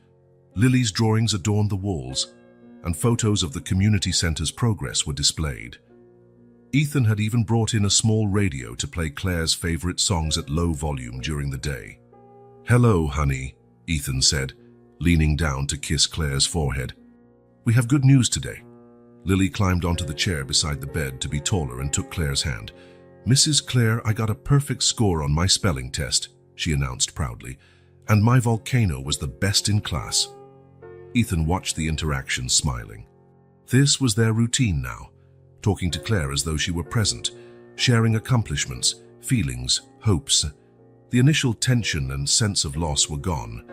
Lily's drawings adorned the walls, and photos of the community center's progress were displayed. Ethan had even brought in a small radio to play Claire's favorite songs at low volume during the day. "Hello, honey," Ethan said, leaning down to kiss Claire's forehead. "We have good news today." Lily climbed onto the chair beside the bed to be taller and took Claire's hand. "Mrs. Clare, I got a perfect score on my spelling test," she announced proudly, "and my volcano was the best in class." Ethan watched the interaction, smiling. This was their routine now, talking to Claire as though she were present, sharing accomplishments, feelings, hopes. The initial tension and sense of loss were gone.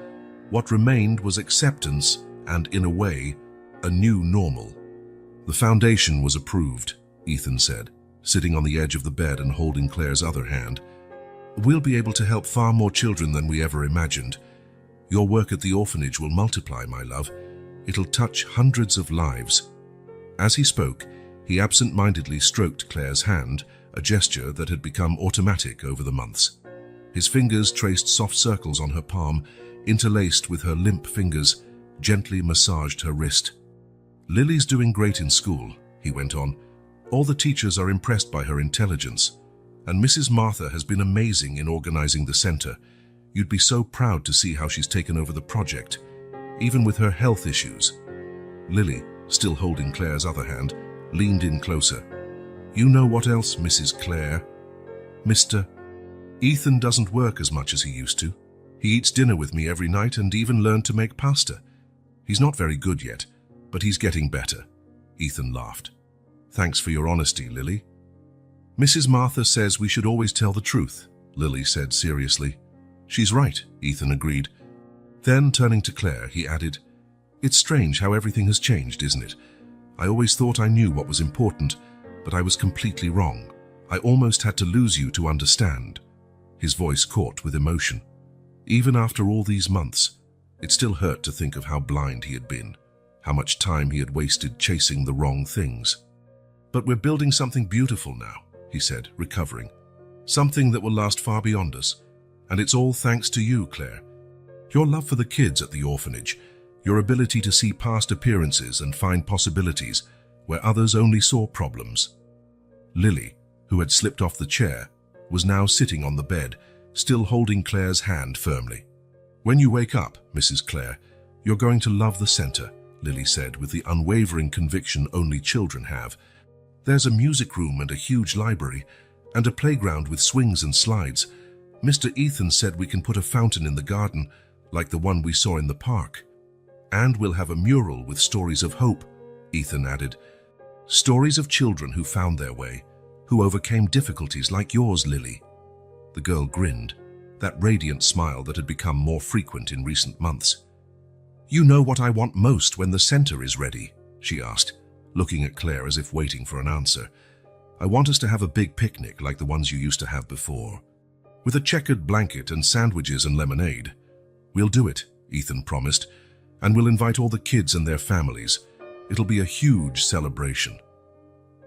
What remained was acceptance and, in a way, a new normal. "The foundation was approved," Ethan said, sitting on the edge of the bed and holding Claire's other hand. "We'll be able to help far more children than we ever imagined. Your work at the orphanage will multiply, my love. It'll touch hundreds of lives." As he spoke, he absent-mindedly stroked Claire's hand, a gesture that had become automatic over the months. His fingers traced soft circles on her palm, interlaced with her limp fingers, gently massaged her wrist. "Lily's doing great in school," he went on. "All the teachers are impressed by her intelligence, and Mrs. Martha has been amazing in organizing the center. You'd be so proud to see how she's taken over the project, even with her health issues." Lily, still holding Claire's other hand, leaned in closer. "You know what else, Mrs. Clare? Mr. Ethan doesn't work as much as he used to. He eats dinner with me every night and even learned to make pasta. He's not very good yet, but he's getting better." Ethan laughed. "Thanks for your honesty, Lily." "Mrs. Martha says we should always tell the truth," Lily said seriously. "She's right," Ethan agreed. Then, turning to Claire, he added, "It's strange how everything has changed, isn't it? I always thought I knew what was important, but I was completely wrong. I almost had to lose you to understand." His voice caught with emotion. Even after all these months, it still hurt to think of how blind he had been, how much time he had wasted chasing the wrong things. "But we're building something beautiful now," he said, recovering. "Something that will last far beyond us. And it's all thanks to you, Claire. Your love for the kids at the orphanage, your ability to see past appearances and find possibilities where others only saw problems." Lily, who had slipped off the chair, was now sitting on the bed, still holding Claire's hand firmly. "When you wake up, Mrs. Clare, you're going to love the center," Lily said with the unwavering conviction only children have. "There's a music room and a huge library, and a playground with swings and slides. Mr. Ethan said we can put a fountain in the garden, like the one we saw in the park. And we'll have a mural with stories of hope," Ethan added. "Stories of children who found their way, who overcame difficulties like yours, Lily." The girl grinned, that radiant smile that had become more frequent in recent months. "You know what I want most when the center is ready?" she asked, looking at Claire as if waiting for an answer. "I want us to have a big picnic like the ones you used to have before, with a checkered blanket and sandwiches and lemonade." "We'll do it," Ethan promised, "and we'll invite all the kids and their families. It'll be a huge celebration."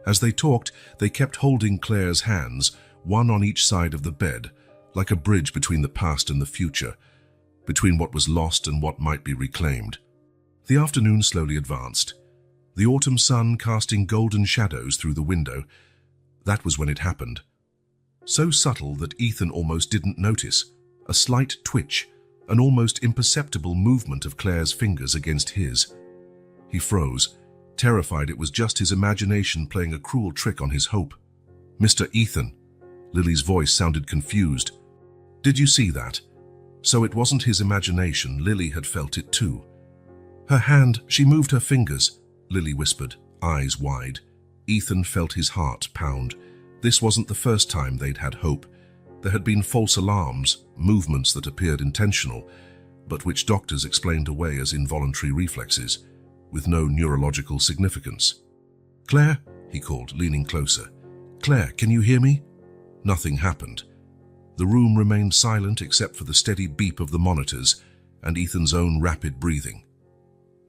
As they talked, they kept holding Claire's hands, one on each side of the bed, like a bridge between the past and the future, between what was lost and what might be reclaimed. The afternoon slowly advanced, the autumn sun casting golden shadows through the window. That was when it happened. So subtle that Ethan almost didn't notice, a slight twitch, an almost imperceptible movement of Claire's fingers against his. He froze, terrified it was just his imagination playing a cruel trick on his hope. "Mr. Ethan," Lily's voice sounded confused. "Did you see that?" So it wasn't his imagination, Lily had felt it too. Her hand, she moved her fingers, Lily whispered, eyes wide. Ethan felt his heart pound. This wasn't the first time they'd had hope. There had been false alarms, movements that appeared intentional, but which doctors explained away as involuntary reflexes, with no neurological significance. "Claire," he called, leaning closer. "Claire, can you hear me?" Nothing happened. The room remained silent except for the steady beep of the monitors and Ethan's own rapid breathing.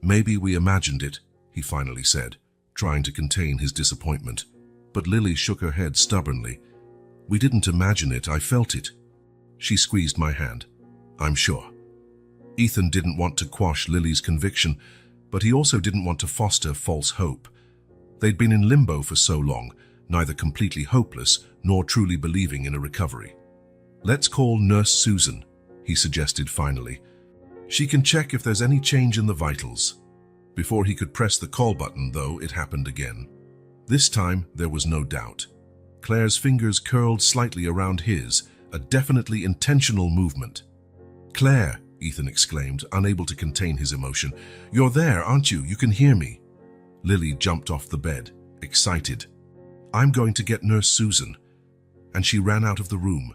Maybe we imagined it, he finally said, trying to contain his disappointment. But Lily shook her head stubbornly. We didn't imagine it, I felt it. She squeezed my hand. I'm sure. Ethan didn't want to quash Lily's conviction, but he also didn't want to foster false hope. They'd been in limbo for so long, neither completely hopeless nor truly believing in a recovery. Let's call Nurse Susan, he suggested finally. She can check if there's any change in the vitals. Before he could press the call button, though, it happened again. This time, there was no doubt. Claire's fingers curled slightly around his, a definitely intentional movement. Claire, Ethan exclaimed, unable to contain his emotion. You're there, aren't you? You can hear me. Lily jumped off the bed, excited. I'm going to get Nurse Susan. And she ran out of the room.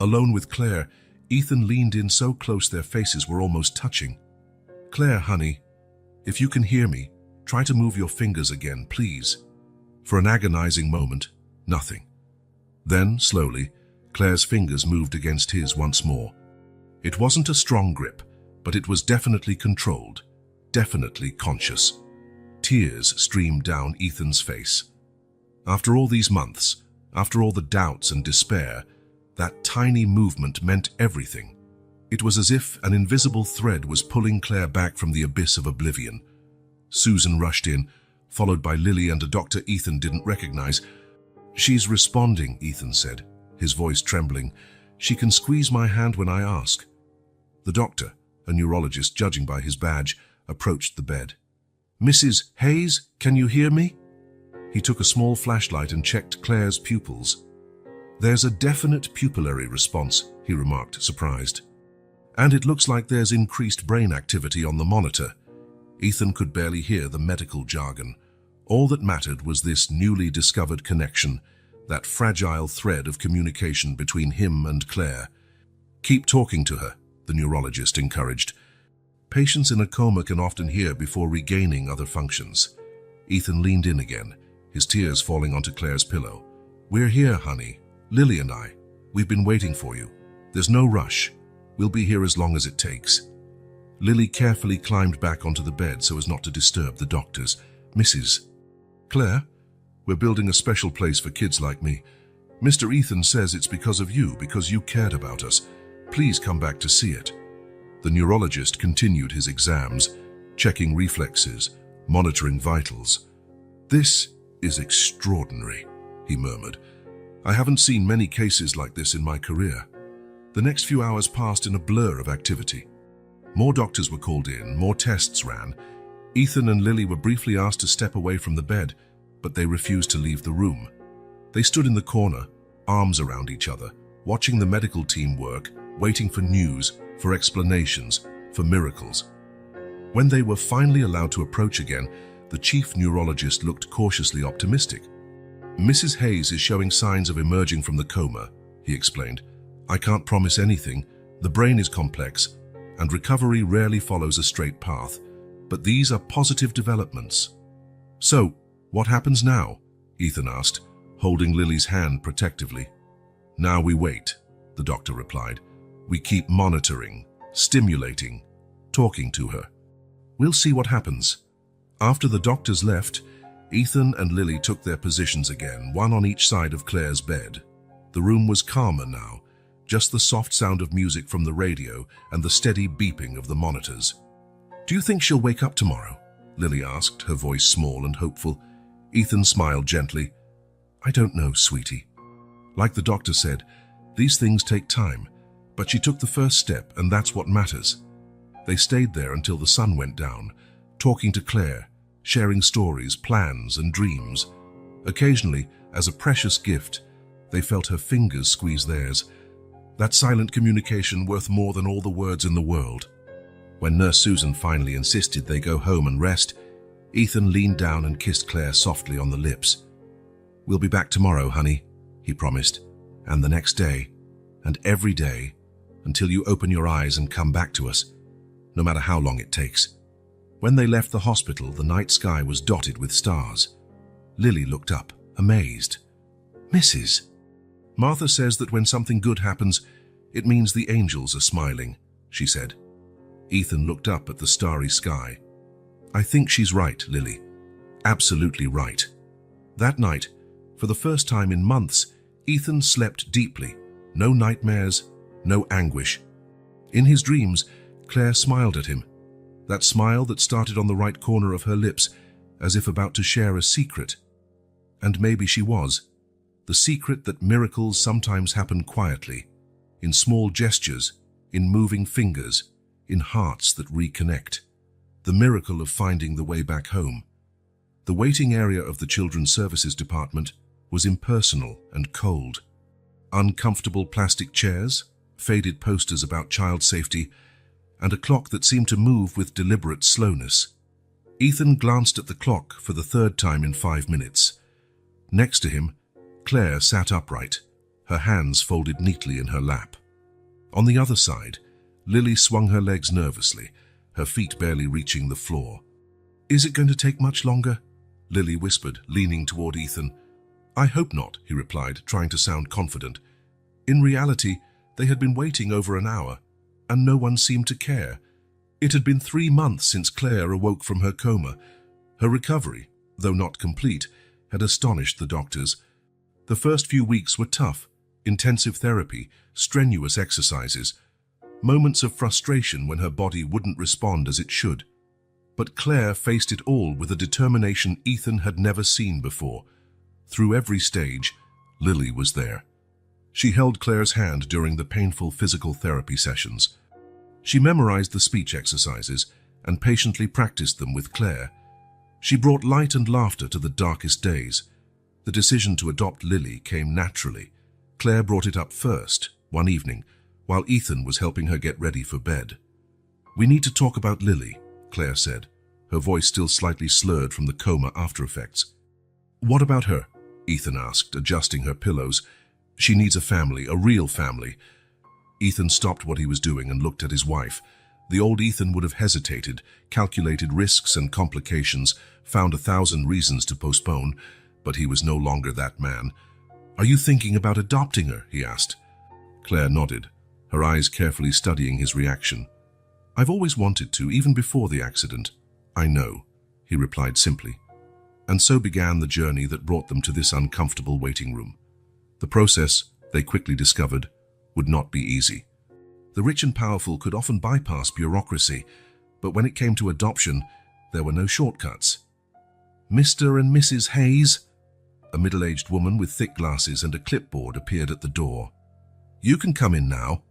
Alone with Claire, Ethan leaned in so close their faces were almost touching. Claire, honey, if you can hear me, try to move your fingers again, please. For an agonizing moment, nothing. Then, slowly, Claire's fingers moved against his once more. It wasn't a strong grip, but it was definitely controlled, definitely conscious. Tears streamed down Ethan's face. After all these months, after all the doubts and despair, that tiny movement meant everything. It was as if an invisible thread was pulling Claire back from the abyss of oblivion. Susan rushed in, followed by Lily and a doctor Ethan didn't recognize. She's responding, Ethan said, his voice trembling. She can squeeze my hand when I ask. The doctor, a neurologist judging by his badge, approached the bed. Mrs. Hayes, can you hear me? He took a small flashlight and checked Claire's pupils. There's a definite pupillary response, he remarked, surprised. And it looks like there's increased brain activity on the monitor. Ethan could barely hear the medical jargon. All that mattered was this newly discovered connection, that fragile thread of communication between him and Claire. Keep talking to her, the neurologist encouraged. Patients in a coma can often hear before regaining other functions. Ethan leaned in again, his tears falling onto Claire's pillow. We're here, honey. Lily and I. We've been waiting for you. There's no rush. We'll be here as long as it takes. Lily carefully climbed back onto the bed so as not to disturb the doctors. Mrs. Claire, we're building a special place for kids like me. Mr. Ethan says it's because of you, because you cared about us. Please come back to see it. The neurologist continued his exams, checking reflexes, monitoring vitals. This is extraordinary, he murmured. I haven't seen many cases like this in my career. The next few hours passed in a blur of activity. More doctors were called in, more tests ran. Ethan and Lily were briefly asked to step away from the bed, but they refused to leave the room. They stood in the corner, arms around each other, watching the medical team work, waiting for news, for explanations, for miracles. When they were finally allowed to approach again, the chief neurologist looked cautiously optimistic. Mrs. Hayes is showing signs of emerging from the coma, he explained. I can't promise anything. The brain is complex, and recovery rarely follows a straight path, but these are positive developments. So, what happens now? Ethan asked, holding Lily's hand protectively. Now we wait, the doctor replied. We keep monitoring, stimulating, talking to her. We'll see what happens. After the doctors left, Ethan and Lily took their positions again, one on each side of Claire's bed. The room was calmer now, just the soft sound of music from the radio and the steady beeping of the monitors. Do you think she'll wake up tomorrow? Lily asked, her voice small and hopeful. Ethan smiled gently. I don't know, sweetie. Like the doctor said, these things take time, but she took the first step, and that's what matters. They stayed there until the sun went down, talking to Claire, sharing stories, plans, and dreams. Occasionally, as a precious gift, they felt her fingers squeeze theirs. That silent communication worth more than all the words in the world. When Nurse Susan finally insisted they go home and rest, Ethan leaned down and kissed Claire softly on the lips. We'll be back tomorrow, honey, he promised, and the next day, and every day, until you open your eyes and come back to us, no matter how long it takes. When they left the hospital, the night sky was dotted with stars. Lily looked up, amazed. Mrs. Martha says that when something good happens, it means the angels are smiling, she said. Ethan looked up at the starry sky. I think she's right, Lily. Absolutely right. That night, for the first time in months, Ethan slept deeply. No nightmares, no anguish. In his dreams, Claire smiled at him. That smile that started on the right corner of her lips, as if about to share a secret. And maybe she was. The secret that miracles sometimes happen quietly, in small gestures, in moving fingers, in hearts that reconnect. The miracle of finding the way back home. The waiting area of the Children's Services Department was impersonal and cold. Uncomfortable plastic chairs, faded posters about child safety, and a clock that seemed to move with deliberate slowness. Ethan glanced at the clock for the third time in 5 minutes. Next to him, Claire sat upright, her hands folded neatly in her lap. On the other side, Lily swung her legs nervously, her feet barely reaching the floor. "Is it going to take much longer?" Lily whispered, leaning toward Ethan. "I hope not," he replied, trying to sound confident. In reality, they had been waiting over an hour, and no one seemed to care. It had been 3 months since Claire awoke from her coma. Her recovery, though not complete, had astonished the doctors. The first few weeks were tough: intensive therapy, strenuous exercises, moments of frustration when her body wouldn't respond as it should. But Claire faced it all with a determination Ethan had never seen before. Through every stage, Lily was there. She held Claire's hand during the painful physical therapy sessions. She memorized the speech exercises and patiently practiced them with Claire. She brought light and laughter to the darkest days. The decision to adopt Lily came naturally. Claire brought it up first, one evening, while Ethan was helping her get ready for bed. "We need to talk about Lily," Claire said, her voice still slightly slurred from the coma after effects. "What about her?" Ethan asked, adjusting her pillows. "She needs a family, a real family." Ethan stopped what he was doing and looked at his wife. The old Ethan would have hesitated, calculated risks and complications, found 1,000 reasons to postpone, but he was no longer that man. "Are you thinking about adopting her?" he asked. Claire nodded, her eyes carefully studying his reaction. "I've always wanted to, even before the accident." "I know," he replied simply. And so began the journey that brought them to this uncomfortable waiting room. The process, they quickly discovered, would not be easy. The rich and powerful could often bypass bureaucracy, but when it came to adoption, there were no shortcuts. "Mr. and Mrs. Hayes," a middle-aged woman with thick glasses and a clipboard appeared at the door. "You can come in now."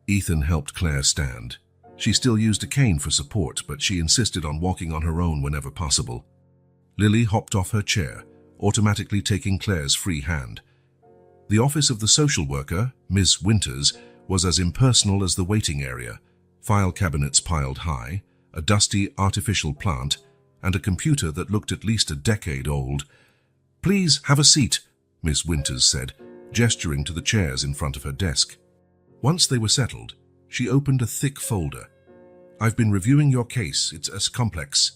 Ethan helped Claire stand. She still used a cane for support, but she insisted on walking on her own whenever possible. Lily hopped off her chair, automatically taking Claire's free hand. The office of the social worker, Ms. Winters, was as impersonal as the waiting area. File cabinets piled high, a dusty artificial plant, and a computer that looked at least a decade old. "Please have a seat," Ms. Winters said, gesturing to the chairs in front of her desk. Once they were settled, she opened a thick folder. "I've been reviewing your case. It's as complex."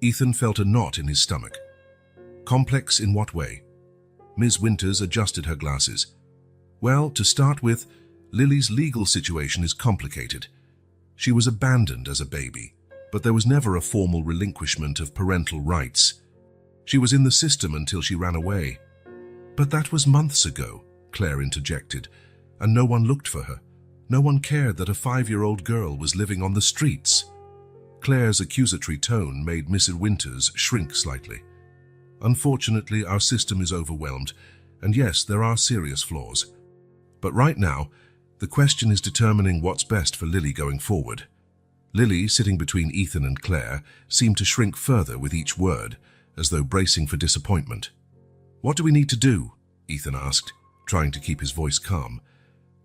Ethan felt a knot in his stomach. "Complex in what way?" Ms. Winters adjusted her glasses. "Well, to start with, Lily's legal situation is complicated. She was abandoned as a baby, but there was never a formal relinquishment of parental rights. She was in the system until she ran away." "But that was months ago," Claire interjected, "and no one looked for her. No one cared that a 5-year-old girl was living on the streets." Claire's accusatory tone made Mrs. Winters shrink slightly. "Unfortunately, our system is overwhelmed, and yes, there are serious flaws. But right now, the question is determining what's best for Lily going forward." Lily, sitting between Ethan and Claire, seemed to shrink further with each word, as though bracing for disappointment. "What do we need to do?" Ethan asked, trying to keep his voice calm,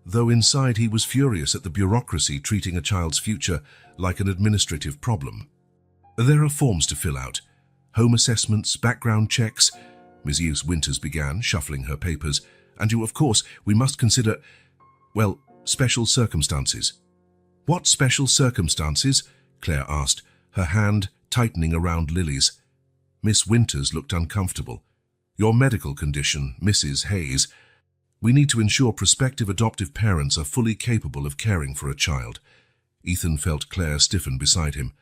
though inside he was furious at the bureaucracy treating a child's future like an administrative problem. "There are forms to fill out. Home assessments, background checks," Ms. Winters began, shuffling her papers. "And of course, we must consider, well, special circumstances." "What special circumstances?" Claire asked, her hand tightening around Lily's. Miss Winters looked uncomfortable. "Your medical condition, Mrs. Hayes. We need to ensure prospective adoptive parents are fully capable of caring for a child." Ethan felt Claire stiffen beside him.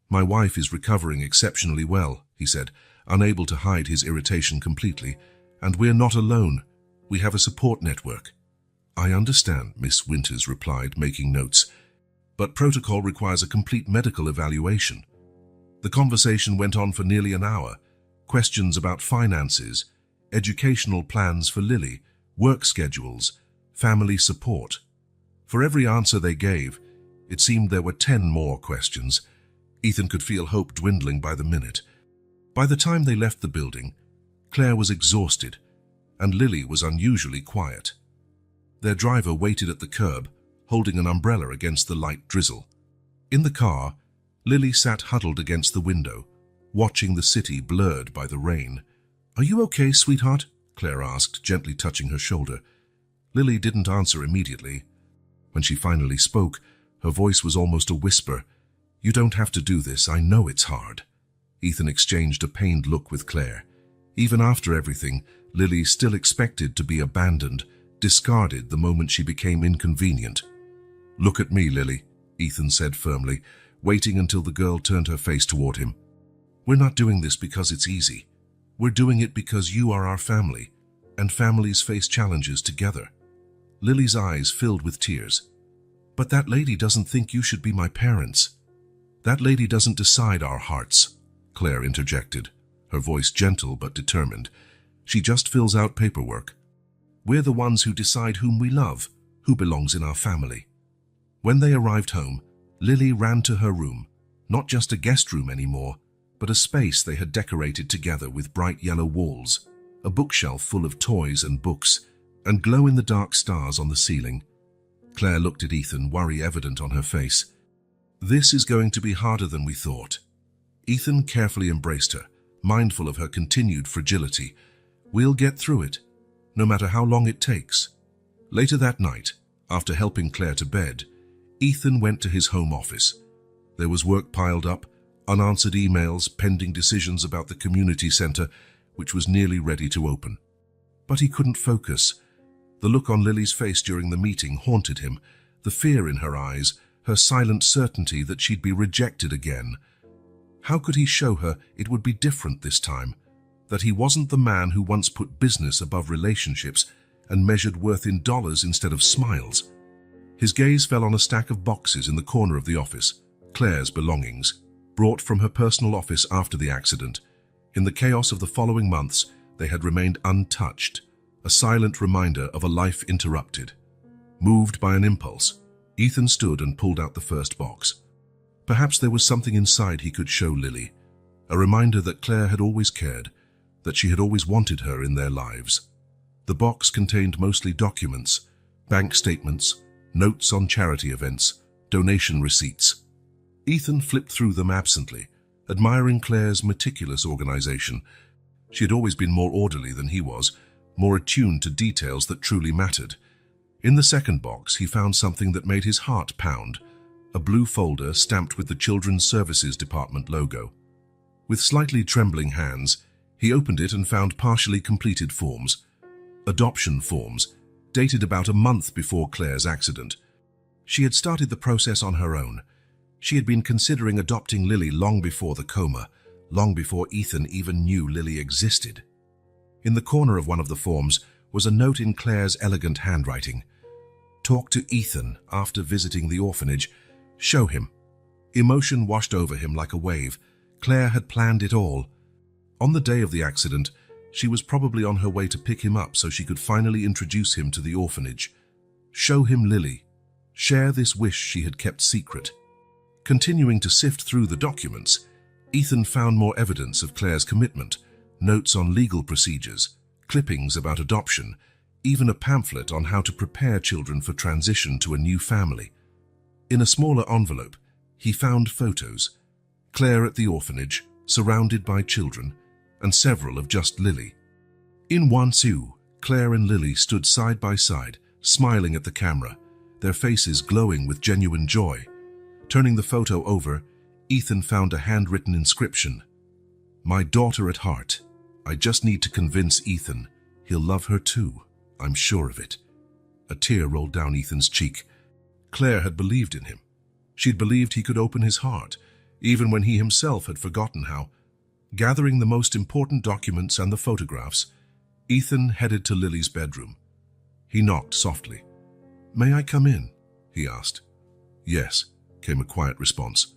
My wife is recovering exceptionally well, he said, unable to hide his irritation completely. And we're not alone. We have a support network. I understand, Miss Winters replied, making notes. But protocol requires a complete medical evaluation. The conversation went on for nearly an hour. Questions about finances, educational plans for Lily, work schedules, family support. For every answer they gave, it seemed there were 10 more questions. Ethan could feel hope dwindling by the minute. By the time they left the building, Claire was exhausted, and Lily was unusually quiet. Their driver waited at the curb, holding an umbrella against the light drizzle. In the car, Lily sat huddled against the window, watching the city blurred by the rain. "Are you okay, sweetheart?" Claire asked, gently touching her shoulder. Lily didn't answer immediately. When she finally spoke, her voice was almost a whisper. "You don't have to do this, I know it's hard." Ethan exchanged a pained look with Claire. Even after everything, Lily still expected to be abandoned, discarded the moment she became inconvenient. "Look at me, Lily," Ethan said firmly, waiting until the girl turned her face toward him. "We're not doing this because it's easy. We're doing it because you are our family, and families face challenges together." Lily's eyes filled with tears. "But that lady doesn't think you should be my parents." "That lady doesn't decide our hearts," Claire interjected, her voice gentle but determined. "She just fills out paperwork. We're the ones who decide whom we love, who belongs in our family." When they arrived home, Lily ran to her room, not just a guest room anymore, but a space they had decorated together with bright yellow walls, a bookshelf full of toys and books, and glow-in-the-dark stars on the ceiling. Claire looked at Ethan, worry evident on her face. "This is going to be harder than we thought." Ethan carefully embraced her, mindful of her continued fragility. "We'll get through it, no matter how long it takes." Later that night, after helping Claire to bed, Ethan went to his home office. There was work piled up, unanswered emails, pending decisions about the community center, which was nearly ready to open. But he couldn't focus. The look on Lily's face during the meeting haunted him, the fear in her eyes, her silent certainty that she'd be rejected again. How could he show her it would be different this time, that he wasn't the man who once put business above relationships and measured worth in dollars instead of smiles? His gaze fell on a stack of boxes in the corner of the office, Claire's belongings, brought from her personal office after the accident. In the chaos of the following months, they had remained untouched, a silent reminder of a life interrupted. Moved by an impulse, Ethan stood and pulled out the first box. Perhaps there was something inside he could show Lily, a reminder that Claire had always cared, that she had always wanted her in their lives. The box contained mostly documents, bank statements, notes on charity events, donation receipts. Ethan flipped through them absently, admiring Claire's meticulous organization. She had always been more orderly than he was, more attuned to details that truly mattered. In the second box, he found something that made his heart pound, a blue folder stamped with the Children's Services Department logo. With slightly trembling hands, he opened it and found partially completed forms. Adoption forms, dated about a month before Claire's accident. She had started the process on her own. She had been considering adopting Lily long before the coma, long before Ethan even knew Lily existed. In the corner of one of the forms was a note in Claire's elegant handwriting. "Talk to Ethan after visiting the orphanage. Show him." Emotion washed over him like a wave. Claire had planned it all. On the day of the accident, she was probably on her way to pick him up so she could finally introduce him to the orphanage. Show him Lily. Share this wish she had kept secret. Continuing to sift through the documents, Ethan found more evidence of Claire's commitment, notes on legal procedures, clippings about adoption, even a pamphlet on how to prepare children for transition to a new family. In a smaller envelope, he found photos. Claire at the orphanage, surrounded by children, and several of just Lily. In one too, Claire and Lily stood side by side, smiling at the camera, their faces glowing with genuine joy. Turning the photo over, Ethan found a handwritten inscription. "My daughter at heart. I just need to convince Ethan. He'll love her too. I'm sure of it." A tear rolled down Ethan's cheek. Claire had believed in him. She'd believed he could open his heart, even when he himself had forgotten how. Gathering the most important documents and the photographs, Ethan headed to Lily's bedroom. He knocked softly. "May I come in?" he asked. "Yes," came a quiet response.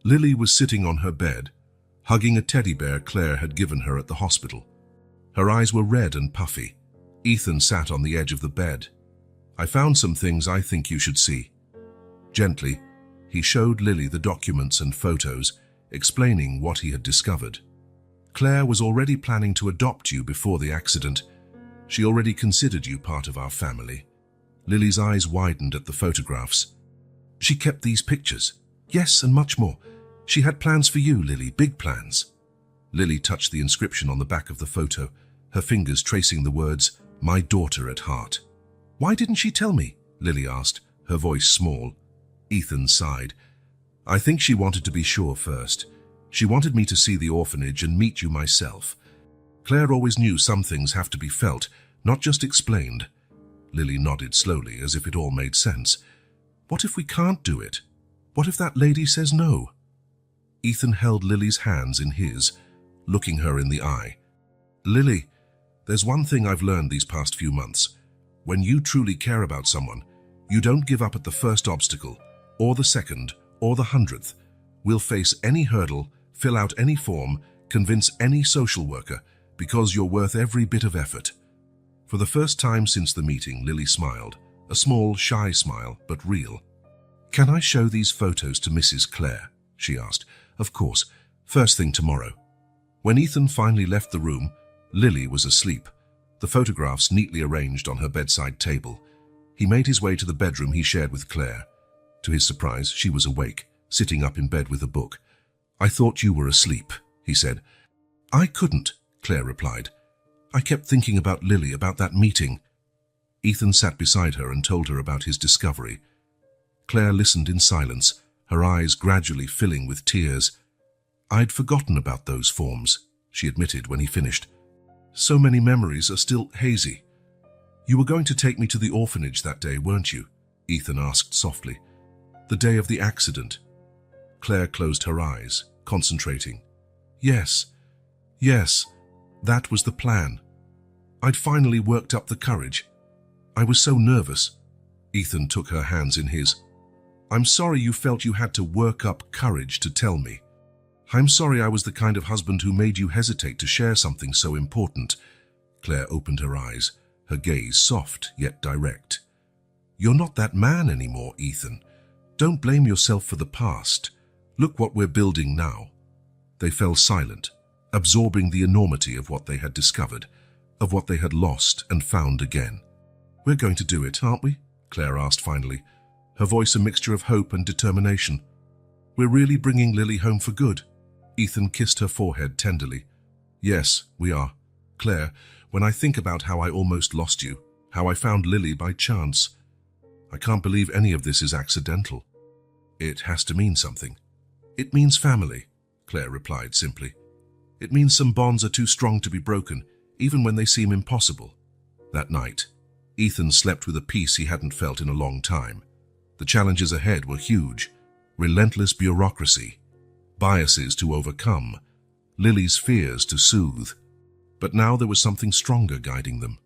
Lily was sitting on her bed, hugging a teddy bear Claire had given her at the hospital. Her eyes were red and puffy. Ethan sat on the edge of the bed. "I found some things I think you should see." Gently, he showed Lily the documents and photos, explaining what he had discovered. "Claire was already planning to adopt you before the accident. She already considered you part of our family." Lily's eyes widened at the photographs. "She kept these pictures?" "Yes, and much more. She had plans for you, Lily, big plans." Lily touched the inscription on the back of the photo, her fingers tracing the words, "My daughter at heart." "Why didn't she tell me?" Lily asked, her voice small. Ethan sighed. "I think she wanted to be sure first. She wanted me to see the orphanage and meet you myself. Claire always knew some things have to be felt, not just explained." Lily nodded slowly, as if it all made sense. "What if we can't do it? What if that lady says no?" Ethan held Lily's hands in his, looking her in the eye. "Lily, there's one thing I've learned these past few months. When you truly care about someone, you don't give up at the first obstacle, or the second, or the 100th. We'll face any hurdle, fill out any form, convince any social worker, because you're worth every bit of effort." For the first time since the meeting, Lily smiled, a small, shy smile, but real. "Can I show these photos to Mrs. Clare?" she asked. "Of course, first thing tomorrow." When Ethan finally left the room, Lily was asleep, the photographs neatly arranged on her bedside table. He made his way to the bedroom he shared with Claire. To his surprise, she was awake, sitting up in bed with a book. "I thought you were asleep," he said. "I couldn't," Claire replied. "I kept thinking about Lily, about that meeting." Ethan sat beside her and told her about his discovery. Claire listened in silence, her eyes gradually filling with tears. "I'd forgotten about those forms," she admitted when he finished. "So many memories are still hazy." "You were going to take me to the orphanage that day, weren't you?" Ethan asked softly. "The day of the accident." Claire closed her eyes, concentrating. Yes, that was the plan. I'd finally worked up the courage. I was so nervous." Ethan took her hands in his. "I'm sorry you felt you had to work up courage to tell me. I'm sorry I was the kind of husband who made you hesitate to share something so important." Claire opened her eyes, her gaze soft yet direct. "You're not that man anymore, Ethan. Don't blame yourself for the past. Look what we're building now." They fell silent, absorbing the enormity of what they had discovered, of what they had lost and found again. "We're going to do it, aren't we?" Claire asked finally, her voice a mixture of hope and determination. "We're really bringing Lily home for good." Ethan kissed her forehead tenderly. "Yes, we are. Claire, when I think about how I almost lost you, how I found Lily by chance, I can't believe any of this is accidental. It has to mean something." "It means family," Claire replied simply. "It means some bonds are too strong to be broken, even when they seem impossible." That night, Ethan slept with a peace he hadn't felt in a long time. The challenges ahead were huge: relentless bureaucracy, biases to overcome, Lily's fears to soothe. But now there was something stronger guiding them.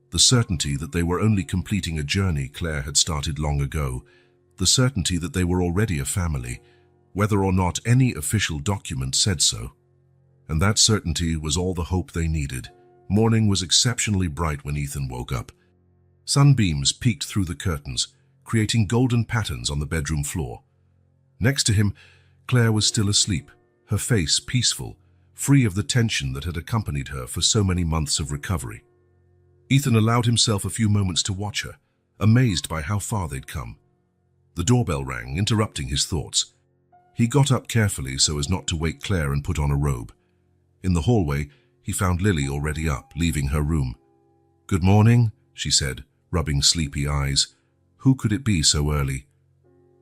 The certainty that they were only completing a journey Claire had started long ago, the certainty that they were already a family, whether or not any official document said so. And that certainty was all the hope they needed. Morning was exceptionally bright when Ethan woke up. Sunbeams peeked through the curtains, creating golden patterns on the bedroom floor. Next to him, Claire was still asleep, her face peaceful, free of the tension that had accompanied her for so many months of recovery. Ethan allowed himself a few moments to watch her, amazed by how far they'd come. The doorbell rang, interrupting his thoughts. He got up carefully so as not to wake Claire and put on a robe. In the hallway, he found Lily already up, leaving her room. "Good morning," she said, rubbing sleepy eyes. "Who could it be so early?"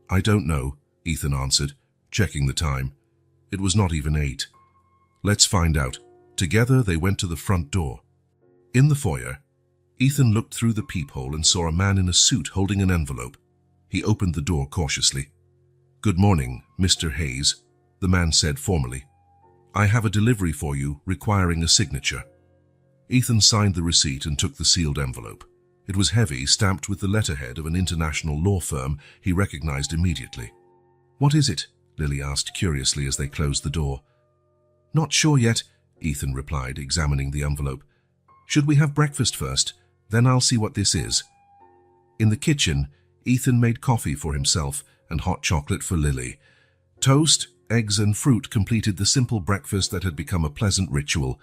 "I don't know," Ethan answered, checking the time. It was not even 8. "Let's find out." Together they went to the front door. In the foyer, Ethan looked through the peephole and saw a man in a suit holding an envelope. He opened the door cautiously. "Good morning, Mr. Hayes." The man said formally. "I have a delivery for you requiring a signature." Ethan signed the receipt and took the sealed envelope. It was heavy, stamped with the letterhead of an international law firm he recognized immediately. "What is it?" Lily asked curiously as they closed the door. "Not sure yet," Ethan replied, examining the envelope. "Should we have breakfast first? Then I'll see what this is." In the kitchen, Ethan made coffee for himself and hot chocolate for Lily. Toast, eggs and fruit completed the simple breakfast that had become a pleasant ritual.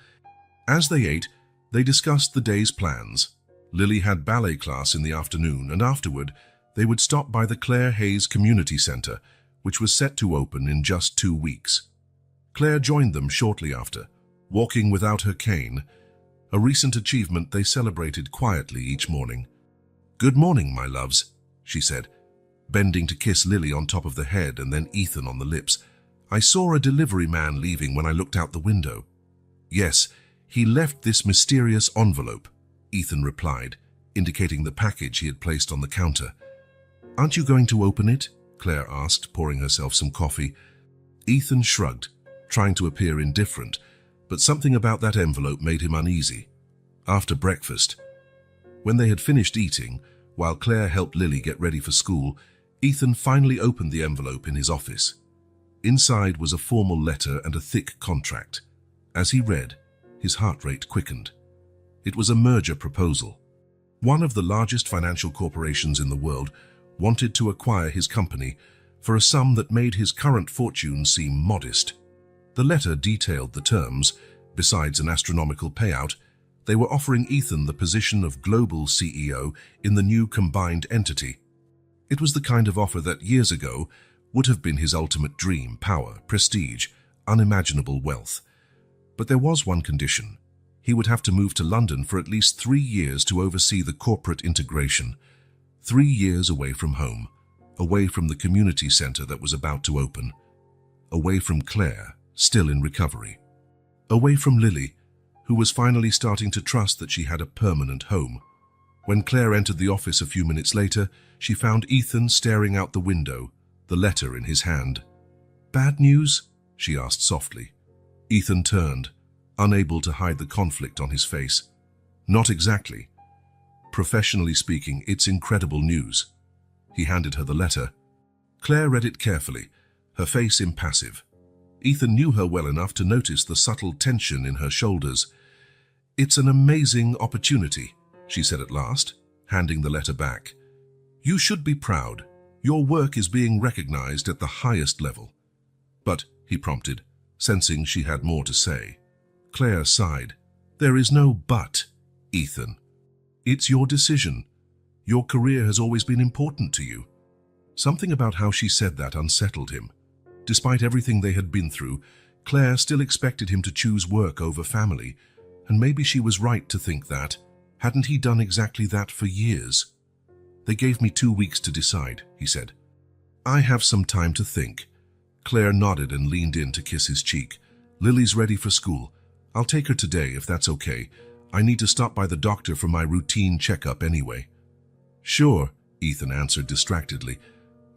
As they ate, they discussed the day's plans. Lily had ballet class in the afternoon, and afterward, they would stop by the Clare Happy Community Center, which was set to open in just 2 weeks. Claire joined them shortly after, walking without her cane, a recent achievement they celebrated quietly each morning. "Good morning, my loves," she said, bending to kiss Lily on top of the head and then Ethan on the lips. "I saw a delivery man leaving when I looked out the window." "Yes, he left this mysterious envelope," Ethan replied, indicating the package he had placed on the counter. "Aren't you going to open it?" Claire asked, pouring herself some coffee. Ethan shrugged, trying to appear indifferent, but something about that envelope made him uneasy. After breakfast, when they had finished eating, while Claire helped Lily get ready for school, Ethan finally opened the envelope in his office. Inside was a formal letter and a thick contract. As he read, his heart rate quickened. It was a merger proposal. One of the largest financial corporations in the world wanted to acquire his company for a sum that made his current fortune seem modest. The letter detailed the terms. Besides an astronomical payout, they were offering Ethan the position of global CEO in the new combined entity. It was the kind of offer that years ago would have been his ultimate dream: power, prestige, unimaginable wealth. But there was one condition. He would have to move to London for at least 3 years to oversee the corporate integration. 3 years away from home, away from the community center that was about to open, away from Claire, still in recovery, away from Lily, who was finally starting to trust that she had a permanent home. When Claire entered the office a few minutes later, she found Ethan staring out the window, the letter in his hand. "Bad news?" she asked softly. Ethan turned, unable to hide the conflict on his face. "Not exactly. Professionally speaking, it's incredible news." He handed her the letter. Claire read it carefully, her face impassive. Ethan knew her well enough to notice the subtle tension in her shoulders. "It's an amazing opportunity," she said at last, handing the letter back. "You should be proud. Your work is being recognized at the highest level." "But," he prompted, sensing she had more to say. Claire sighed. "There is no but, Ethan. It's your decision. Your career has always been important to you." Something about how she said that unsettled him. Despite everything they had been through, Claire still expected him to choose work over family, and maybe she was right to think that. Hadn't he done exactly that for years? "They gave me 2 weeks to decide," he said. "I have some time to think." Claire nodded and leaned in to kiss his cheek. "Lily's ready for school. I'll take her today if that's okay. I need to stop by the doctor for my routine checkup anyway." "Sure," Ethan answered distractedly.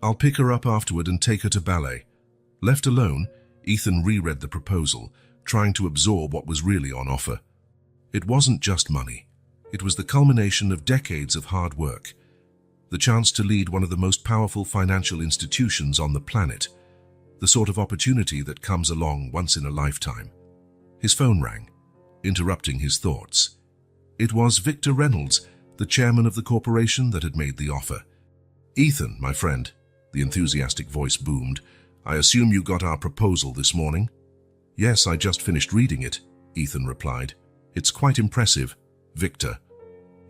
"I'll pick her up afterward and take her to ballet." Left alone, Ethan reread the proposal, trying to absorb what was really on offer. It wasn't just money. It was the culmination of decades of hard work. The chance to lead one of the most powerful financial institutions on the planet. The sort of opportunity that comes along once in a lifetime. His phone rang, interrupting his thoughts. It was Victor Reynolds, the chairman of the corporation that had made the offer. "Ethan, my friend," the enthusiastic voice boomed, "I assume you got our proposal this morning?" "Yes, I just finished reading it," Ethan replied. "It's quite impressive." "Victor,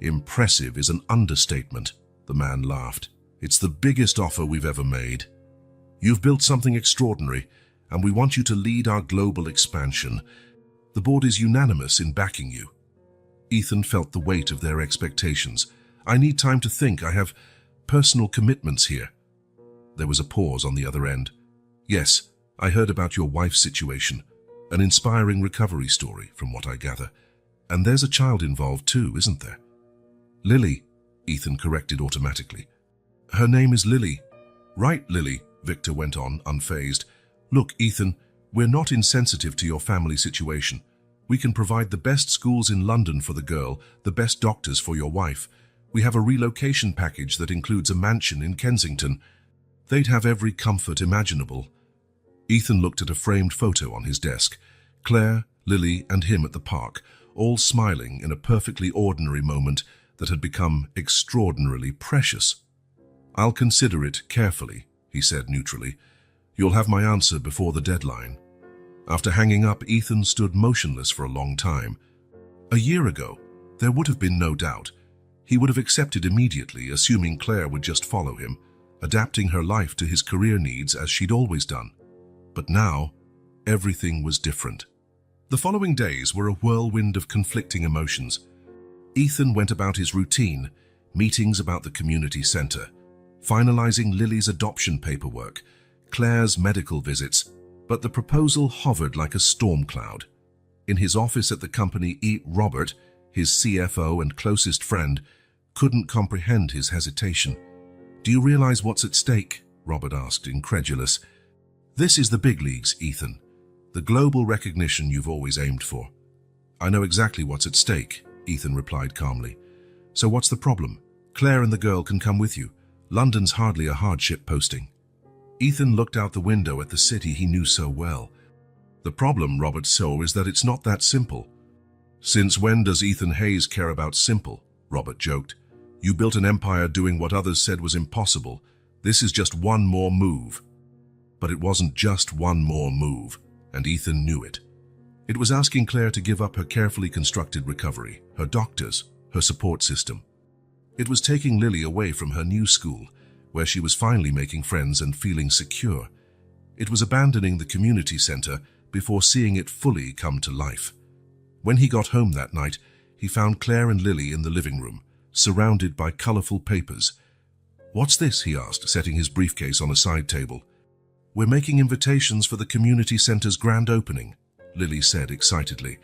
impressive is an understatement," the man laughed. "It's the biggest offer we've ever made. You've built something extraordinary, and we want you to lead our global expansion. The board is unanimous in backing you." Ethan felt the weight of their expectations. "I need time to think. I have personal commitments here." There was a pause on the other end. "Yes, I heard about your wife's situation. An inspiring recovery story, from what I gather. And there's a child involved too, isn't there?" "Lily," Ethan corrected automatically. "Her name is Lily." "Right, Lily," Victor went on, unfazed. Look, Ethan, we're not insensitive to your family situation. We can provide the best schools in London for the girl, the best doctors for your wife. We have a relocation package that includes a mansion in Kensington. They'd have every comfort imaginable. Ethan looked at a framed photo on his desk. Claire, Lily, and him at the park, all smiling in a perfectly ordinary moment that had become extraordinarily precious. "I'll consider it carefully," he said neutrally. "You'll have my answer before the deadline." After hanging up, Ethan stood motionless for a long time. A year ago, there would have been no doubt. He would have accepted immediately, assuming Claire would just follow him, adapting her life to his career needs as she'd always done. But now, everything was different. The following days were a whirlwind of conflicting emotions. Ethan went about his routine, meetings about the community centre, finalising Lily's adoption paperwork, Claire's medical visits, but the proposal hovered like a storm cloud. In his office at the company, Robert, his CFO and closest friend, couldn't comprehend his hesitation. "Do you realise what's at stake?" Robert asked, incredulous. "This is the big leagues, Ethan. The global recognition you've always aimed for." "I know exactly what's at stake," Ethan replied calmly. "So what's the problem? Claire and the girl can come with you. London's hardly a hardship posting." Ethan looked out the window at the city he knew so well. "The problem," Robert saw, "is that it's not that simple." "Since when does Ethan Hayes care about simple?" Robert joked. "You built an empire doing what others said was impossible. This is just one more move." But it wasn't just one more move, and Ethan knew it. It was asking Claire to give up her carefully constructed recovery, her doctors, her support system. It was taking Lily away from her new school, where she was finally making friends and feeling secure. It was abandoning the community centre before seeing it fully come to life. When he got home that night, he found Claire and Lily in the living room, surrounded by colourful papers. "What's this?" he asked, setting his briefcase on a side table. "We're making invitations for the community centre's grand opening," Lily said excitedly.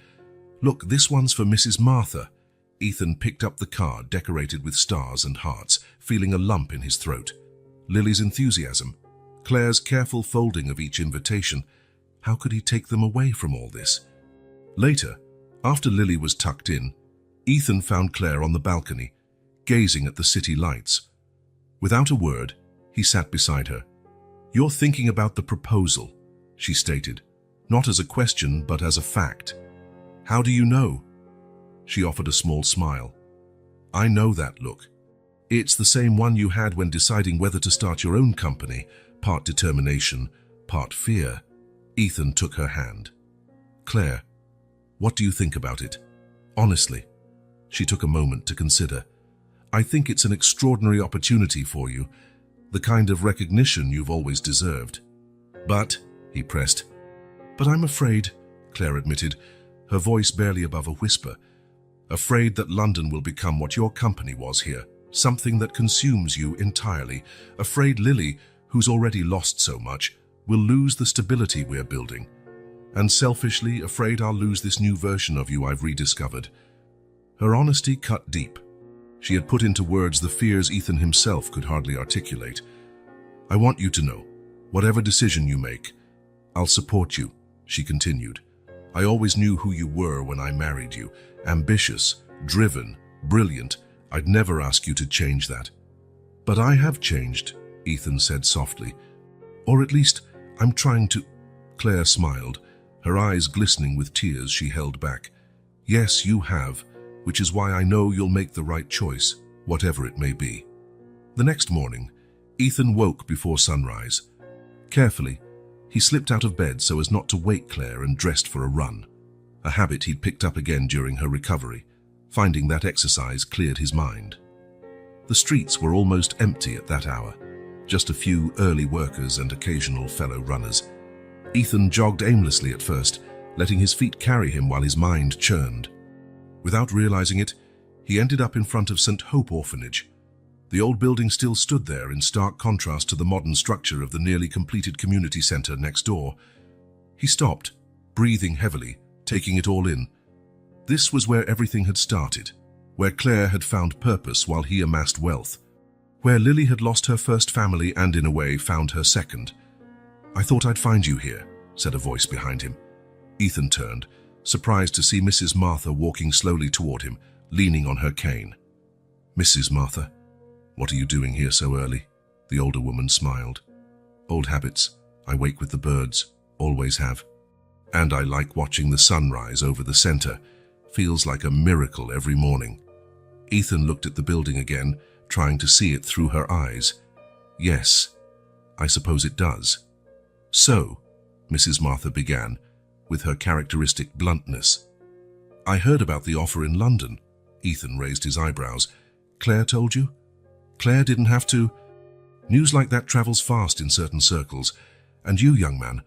"Look, this one's for Mrs. Martha." Ethan picked up the card decorated with stars and hearts, feeling a lump in his throat. Lily's enthusiasm, Claire's careful folding of each invitation. How could he take them away from all this? Later, after Lily was tucked in, Ethan found Claire on the balcony, gazing at the city lights. Without a word, he sat beside her. "You're thinking about the proposal," she stated, not as a question but as a fact. "How do you know?" She offered a small smile. "I know that look. It's the same one you had when deciding whether to start your own company, part determination, part fear." Ethan took her hand. "Claire, what do you think about it? Honestly." She took a moment to consider. "I think it's an extraordinary opportunity for you, the kind of recognition you've always deserved." "But," he pressed. "But I'm afraid," Claire admitted, her voice barely above a whisper, "afraid that London will become what your company was here, something that consumes you entirely. Afraid Lily, who's already lost so much, will lose the stability we're building. And selfishly, afraid I'll lose this new version of you I've rediscovered." Her honesty cut deep. She had put into words the fears Ethan himself could hardly articulate. "I want you to know, whatever decision you make, I'll support you," she continued. "I always knew who you were when I married you. Ambitious, driven, brilliant. I'd never ask you to change that." "But I have changed," Ethan said softly. "Or at least, I'm trying to." Claire smiled, her eyes glistening with tears she held back. "Yes, you have, which is why I know you'll make the right choice, whatever it may be." The next morning, Ethan woke before sunrise. Carefully, he slipped out of bed so as not to wake Claire and dressed for a run, a habit he'd picked up again during her recovery, finding that exercise cleared his mind. The streets were almost empty at that hour, just a few early workers and occasional fellow runners. Ethan jogged aimlessly at first, letting his feet carry him while his mind churned. Without realizing it, he ended up in front of St. Hope Orphanage. The old building still stood there in stark contrast to the modern structure of the nearly completed community centre next door. He stopped, breathing heavily, taking it all in. This was where everything had started, where Claire had found purpose while he amassed wealth, where Lily had lost her first family and, in a way, found her second. "I thought I'd find you here," said a voice behind him. Ethan turned, surprised to see Mrs. Martha walking slowly toward him, leaning on her cane. "Mrs. Martha, what are you doing here so early?" The older woman smiled. "Old habits. I wake with the birds, always have. And I like watching the sunrise over the center. Feels like a miracle every morning." Ethan looked at the building again, trying to see it through her eyes. "Yes, I suppose it does." "So," Mrs. Martha began, with her characteristic bluntness. "I heard about the offer in London." Ethan raised his eyebrows. "Claire told you?" "Claire didn't have to." "News like that travels fast in certain circles, and you, young man,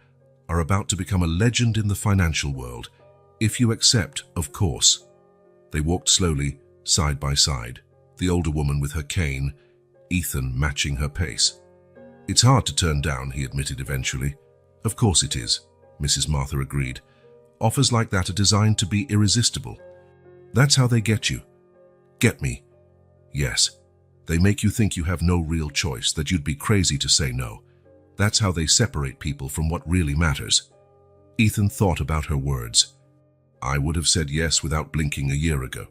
are about to become a legend in the financial world, if you accept, of course." They walked slowly, side by side, the older woman with her cane, Ethan matching her pace. "It's hard to turn down," he admitted eventually. "Of course it is," Mrs. Martha agreed. "Offers like that are designed to be irresistible. That's how they get you." "Get me?" "Yes. They make you think you have no real choice, that you'd be crazy to say no. That's how they separate people from what really matters." Ethan thought about her words. "I would have said yes without blinking a year ago.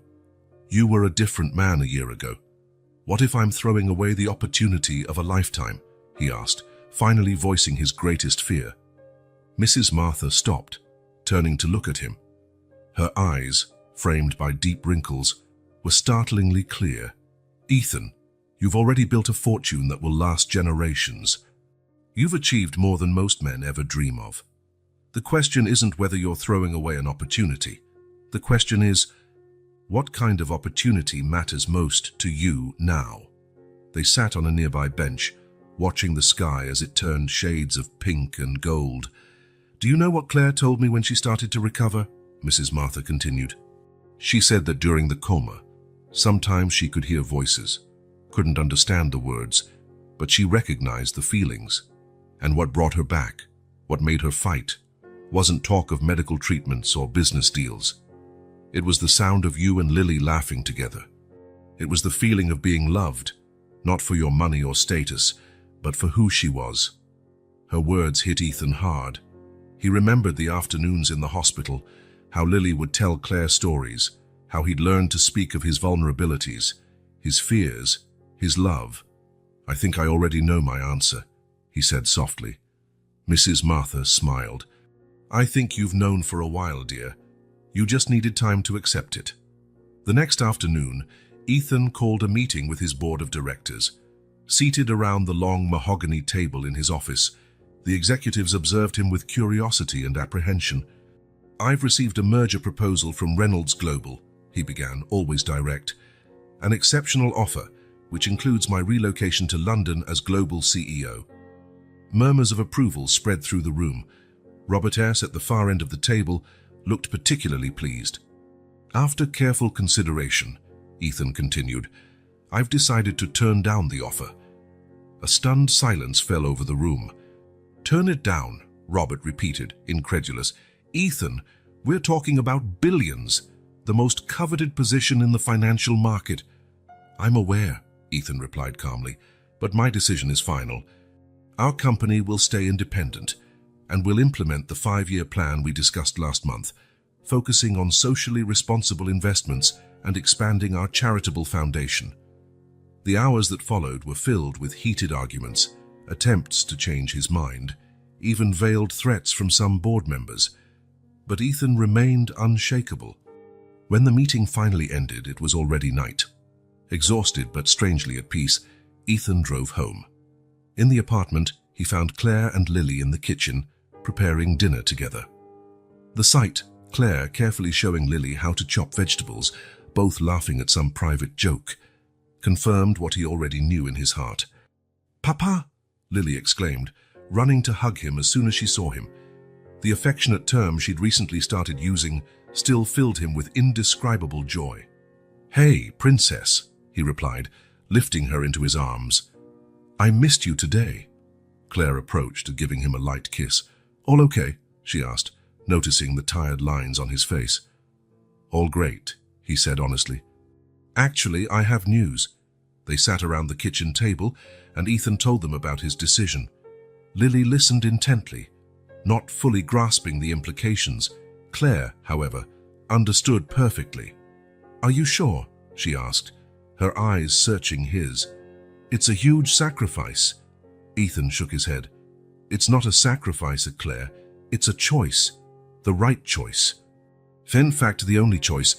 You were a different man a year ago. What if I'm throwing away the opportunity of a lifetime?" he asked, finally voicing his greatest fear. Mrs. Martha stopped, turning to look at him. Her eyes, framed by deep wrinkles, were startlingly clear. "Ethan, you've already built a fortune that will last generations. You've achieved more than most men ever dream of. The question isn't whether you're throwing away an opportunity. The question is, what kind of opportunity matters most to you now?" They sat on a nearby bench, watching the sky as it turned shades of pink and gold. "Do you know what Claire told me when she started to recover?" Mrs. Martha continued. "She said that during the coma, sometimes she could hear voices, couldn't understand the words, but she recognized the feelings. And what brought her back, what made her fight, wasn't talk of medical treatments or business deals. It was the sound of you and Lily laughing together. It was the feeling of being loved, not for your money or status, but for who she was." Her words hit Ethan hard. He remembered the afternoons in the hospital, how Lily would tell Claire stories, how he'd learned to speak of his vulnerabilities, his fears, his love. "I think I already know my answer," he said softly. Mrs. Martha smiled. "I think you've known for a while, dear. You just needed time to accept it." The next afternoon, Ethan called a meeting with his board of directors. Seated around the long mahogany table in his office, the executives observed him with curiosity and apprehension. "I've received a merger proposal from Reynolds Global," he began, always direct. "An exceptional offer, which includes my relocation to London as global CEO." Murmurs of approval spread through the room. Robert S., at the far end of the table, looked particularly pleased. "After careful consideration," Ethan continued, "I've decided to turn down the offer." A stunned silence fell over the room. "Turn it down," Robert repeated, incredulous. "Ethan, we're talking about billions, the most coveted position in the financial market." "I'm aware," Ethan replied calmly, "but my decision is final. Our company will stay independent, and will implement the 5-year plan we discussed last month, focusing on socially responsible investments and expanding our charitable foundation." The hours that followed were filled with heated arguments, attempts to change his mind, even veiled threats from some board members. But Ethan remained unshakable. When the meeting finally ended, it was already night. Exhausted but strangely at peace, Ethan drove home. In the apartment, he found Claire and Lily in the kitchen, preparing dinner together. The sight, Claire carefully showing Lily how to chop vegetables, both laughing at some private joke, confirmed what he already knew in his heart. "Papa!" Lily exclaimed, running to hug him as soon as she saw him. The affectionate term she'd recently started using still filled him with indescribable joy. "Hey, princess," he replied, lifting her into his arms. "I missed you today." Claire approached, giving him a light kiss. "All okay?" she asked, noticing the tired lines on his face. "All great," he said honestly. "Actually, I have news." They sat around the kitchen table, and Ethan told them about his decision. Lily listened intently, not fully grasping the implications. Claire, however, understood perfectly. "Are you sure?" she asked, her eyes searching his. "It's a huge sacrifice." Ethan shook his head. "It's not a sacrifice, Claire. It's a choice. The right choice. In fact, the only choice."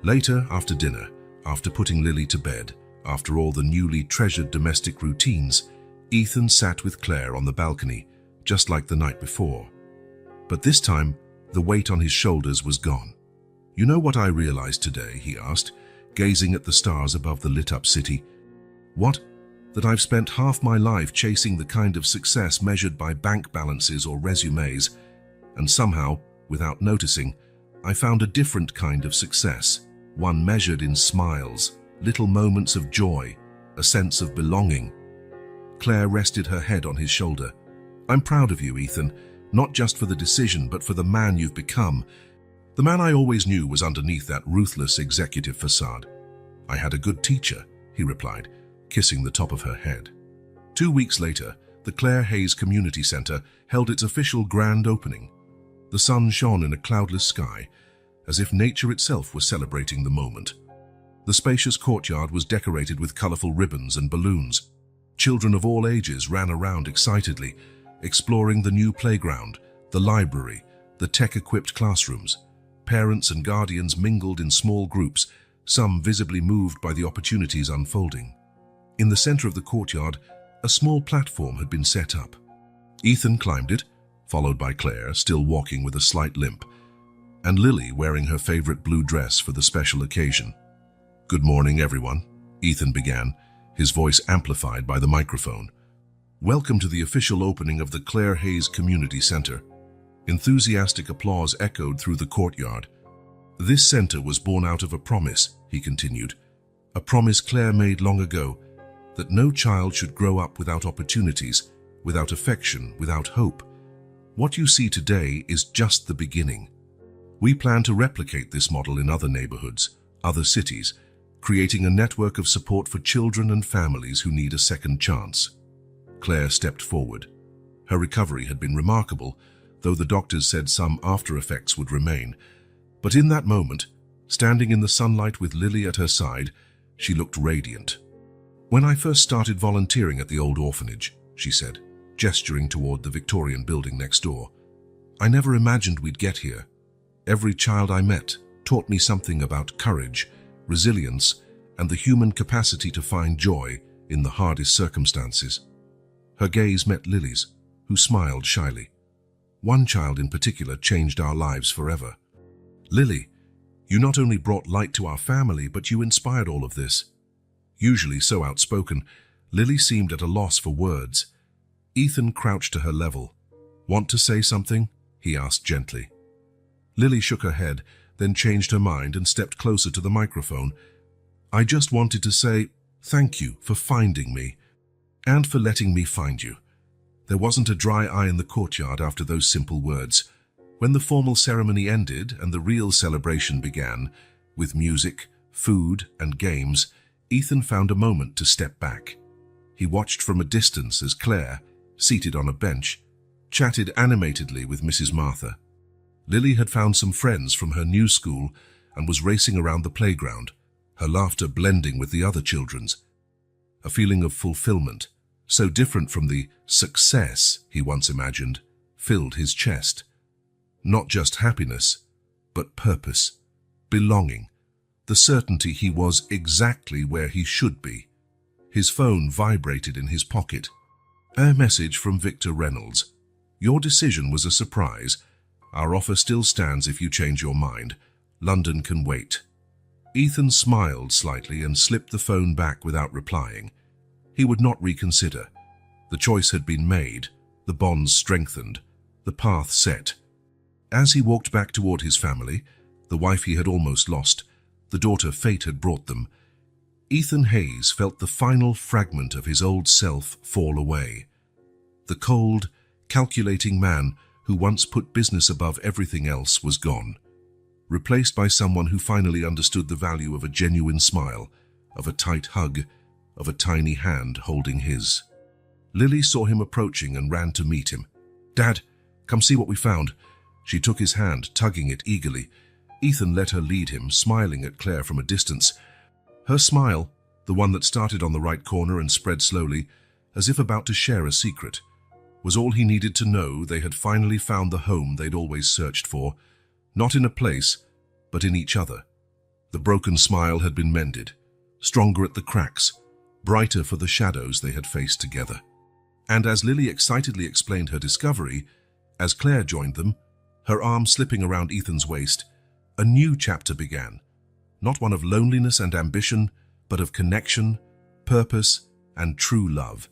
Later, after dinner, after putting Lily to bed, after all the newly treasured domestic routines, Ethan sat with Claire on the balcony, just like the night before. But this time, the weight on his shoulders was gone. "You know what I realized today?" he asked, gazing at the stars above the lit-up city. "What? That I've spent half my life chasing the kind of success measured by bank balances or resumes, and somehow, without noticing, I found a different kind of success, one measured in smiles, little moments of joy, a sense of belonging." Claire rested her head on his shoulder. "I'm proud of you, Ethan, not just for the decision, but for the man you've become. The man I always knew was underneath that ruthless executive facade." "I had a good teacher," he replied, kissing the top of her head. 2 weeks later, the Clare Hayes Community Center held its official grand opening. The sun shone in a cloudless sky, as if nature itself was celebrating the moment. The spacious courtyard was decorated with colorful ribbons and balloons. Children of all ages ran around excitedly, exploring the new playground, the library, the tech-equipped classrooms. Parents and guardians mingled in small groups, some visibly moved by the opportunities unfolding. In the center of the courtyard, a small platform had been set up. Ethan climbed it, followed by Claire, still walking with a slight limp, and Lily wearing her favorite blue dress for the special occasion. "Good morning, everyone," Ethan began, his voice amplified by the microphone. "Welcome to the official opening of the Clare Hayes Community Center." Enthusiastic applause echoed through the courtyard. "This center was born out of a promise," he continued, "a promise Claire made long ago, that no child should grow up without opportunities, without affection, without hope. What you see today is just the beginning. We plan to replicate this model in other neighborhoods, other cities, creating a network of support for children and families who need a second chance." Claire stepped forward. Her recovery had been remarkable, though the doctors said some after effects would remain. But in that moment, standing in the sunlight with Lily at her side, she looked radiant. "When I first started volunteering at the old orphanage," she said, gesturing toward the Victorian building next door, "I never imagined we'd get here. Every child I met taught me something about courage, resilience, and the human capacity to find joy in the hardest circumstances." Her gaze met Lily's, who smiled shyly. "One child in particular changed our lives forever. Lily, you not only brought light to our family, but you inspired all of this." Usually so outspoken, Lily seemed at a loss for words. Ethan crouched to her level. "Want to say something?" he asked gently. Lily shook her head, then changed her mind and stepped closer to the microphone. "I just wanted to say thank you for finding me, and for letting me find you." There wasn't a dry eye in the courtyard after those simple words. When the formal ceremony ended and the real celebration began, with music, food, and games, Ethan found a moment to step back. He watched from a distance as Claire, seated on a bench, chatted animatedly with Mrs. Martha. Lily had found some friends from her new school and was racing around the playground, her laughter blending with the other children's. A feeling of fulfillment, so different from the success he once imagined, filled his chest. Not just happiness, but purpose, belonging, the certainty he was exactly where he should be. His phone vibrated in his pocket. A message from Victor Reynolds. "Your decision was a surprise. Our offer still stands if you change your mind. London can wait." Ethan smiled slightly and slipped the phone back without replying. He would not reconsider. The choice had been made, the bonds strengthened, the path set. As he walked back toward his family, the wife he had almost lost, the daughter fate had brought them, Ethan Hayes felt the final fragment of his old self fall away. The cold, calculating man who once put business above everything else was gone, replaced by someone who finally understood the value of a genuine smile, of a tight hug, of a tiny hand holding his. Lily saw him approaching and ran to meet him. "Dad, come see what we found." She took his hand, tugging it eagerly. Ethan let her lead him, smiling at Claire from a distance. Her smile, the one that started on the right corner and spread slowly, as if about to share a secret, was all he needed to know. They had finally found the home they'd always searched for, not in a place, but in each other. The broken smile had been mended, stronger at the cracks, brighter for the shadows they had faced together. And as Lily excitedly explained her discovery, as Claire joined them, her arm slipping around Ethan's waist, a new chapter began. Not one of loneliness and ambition, but of connection, purpose, and true love.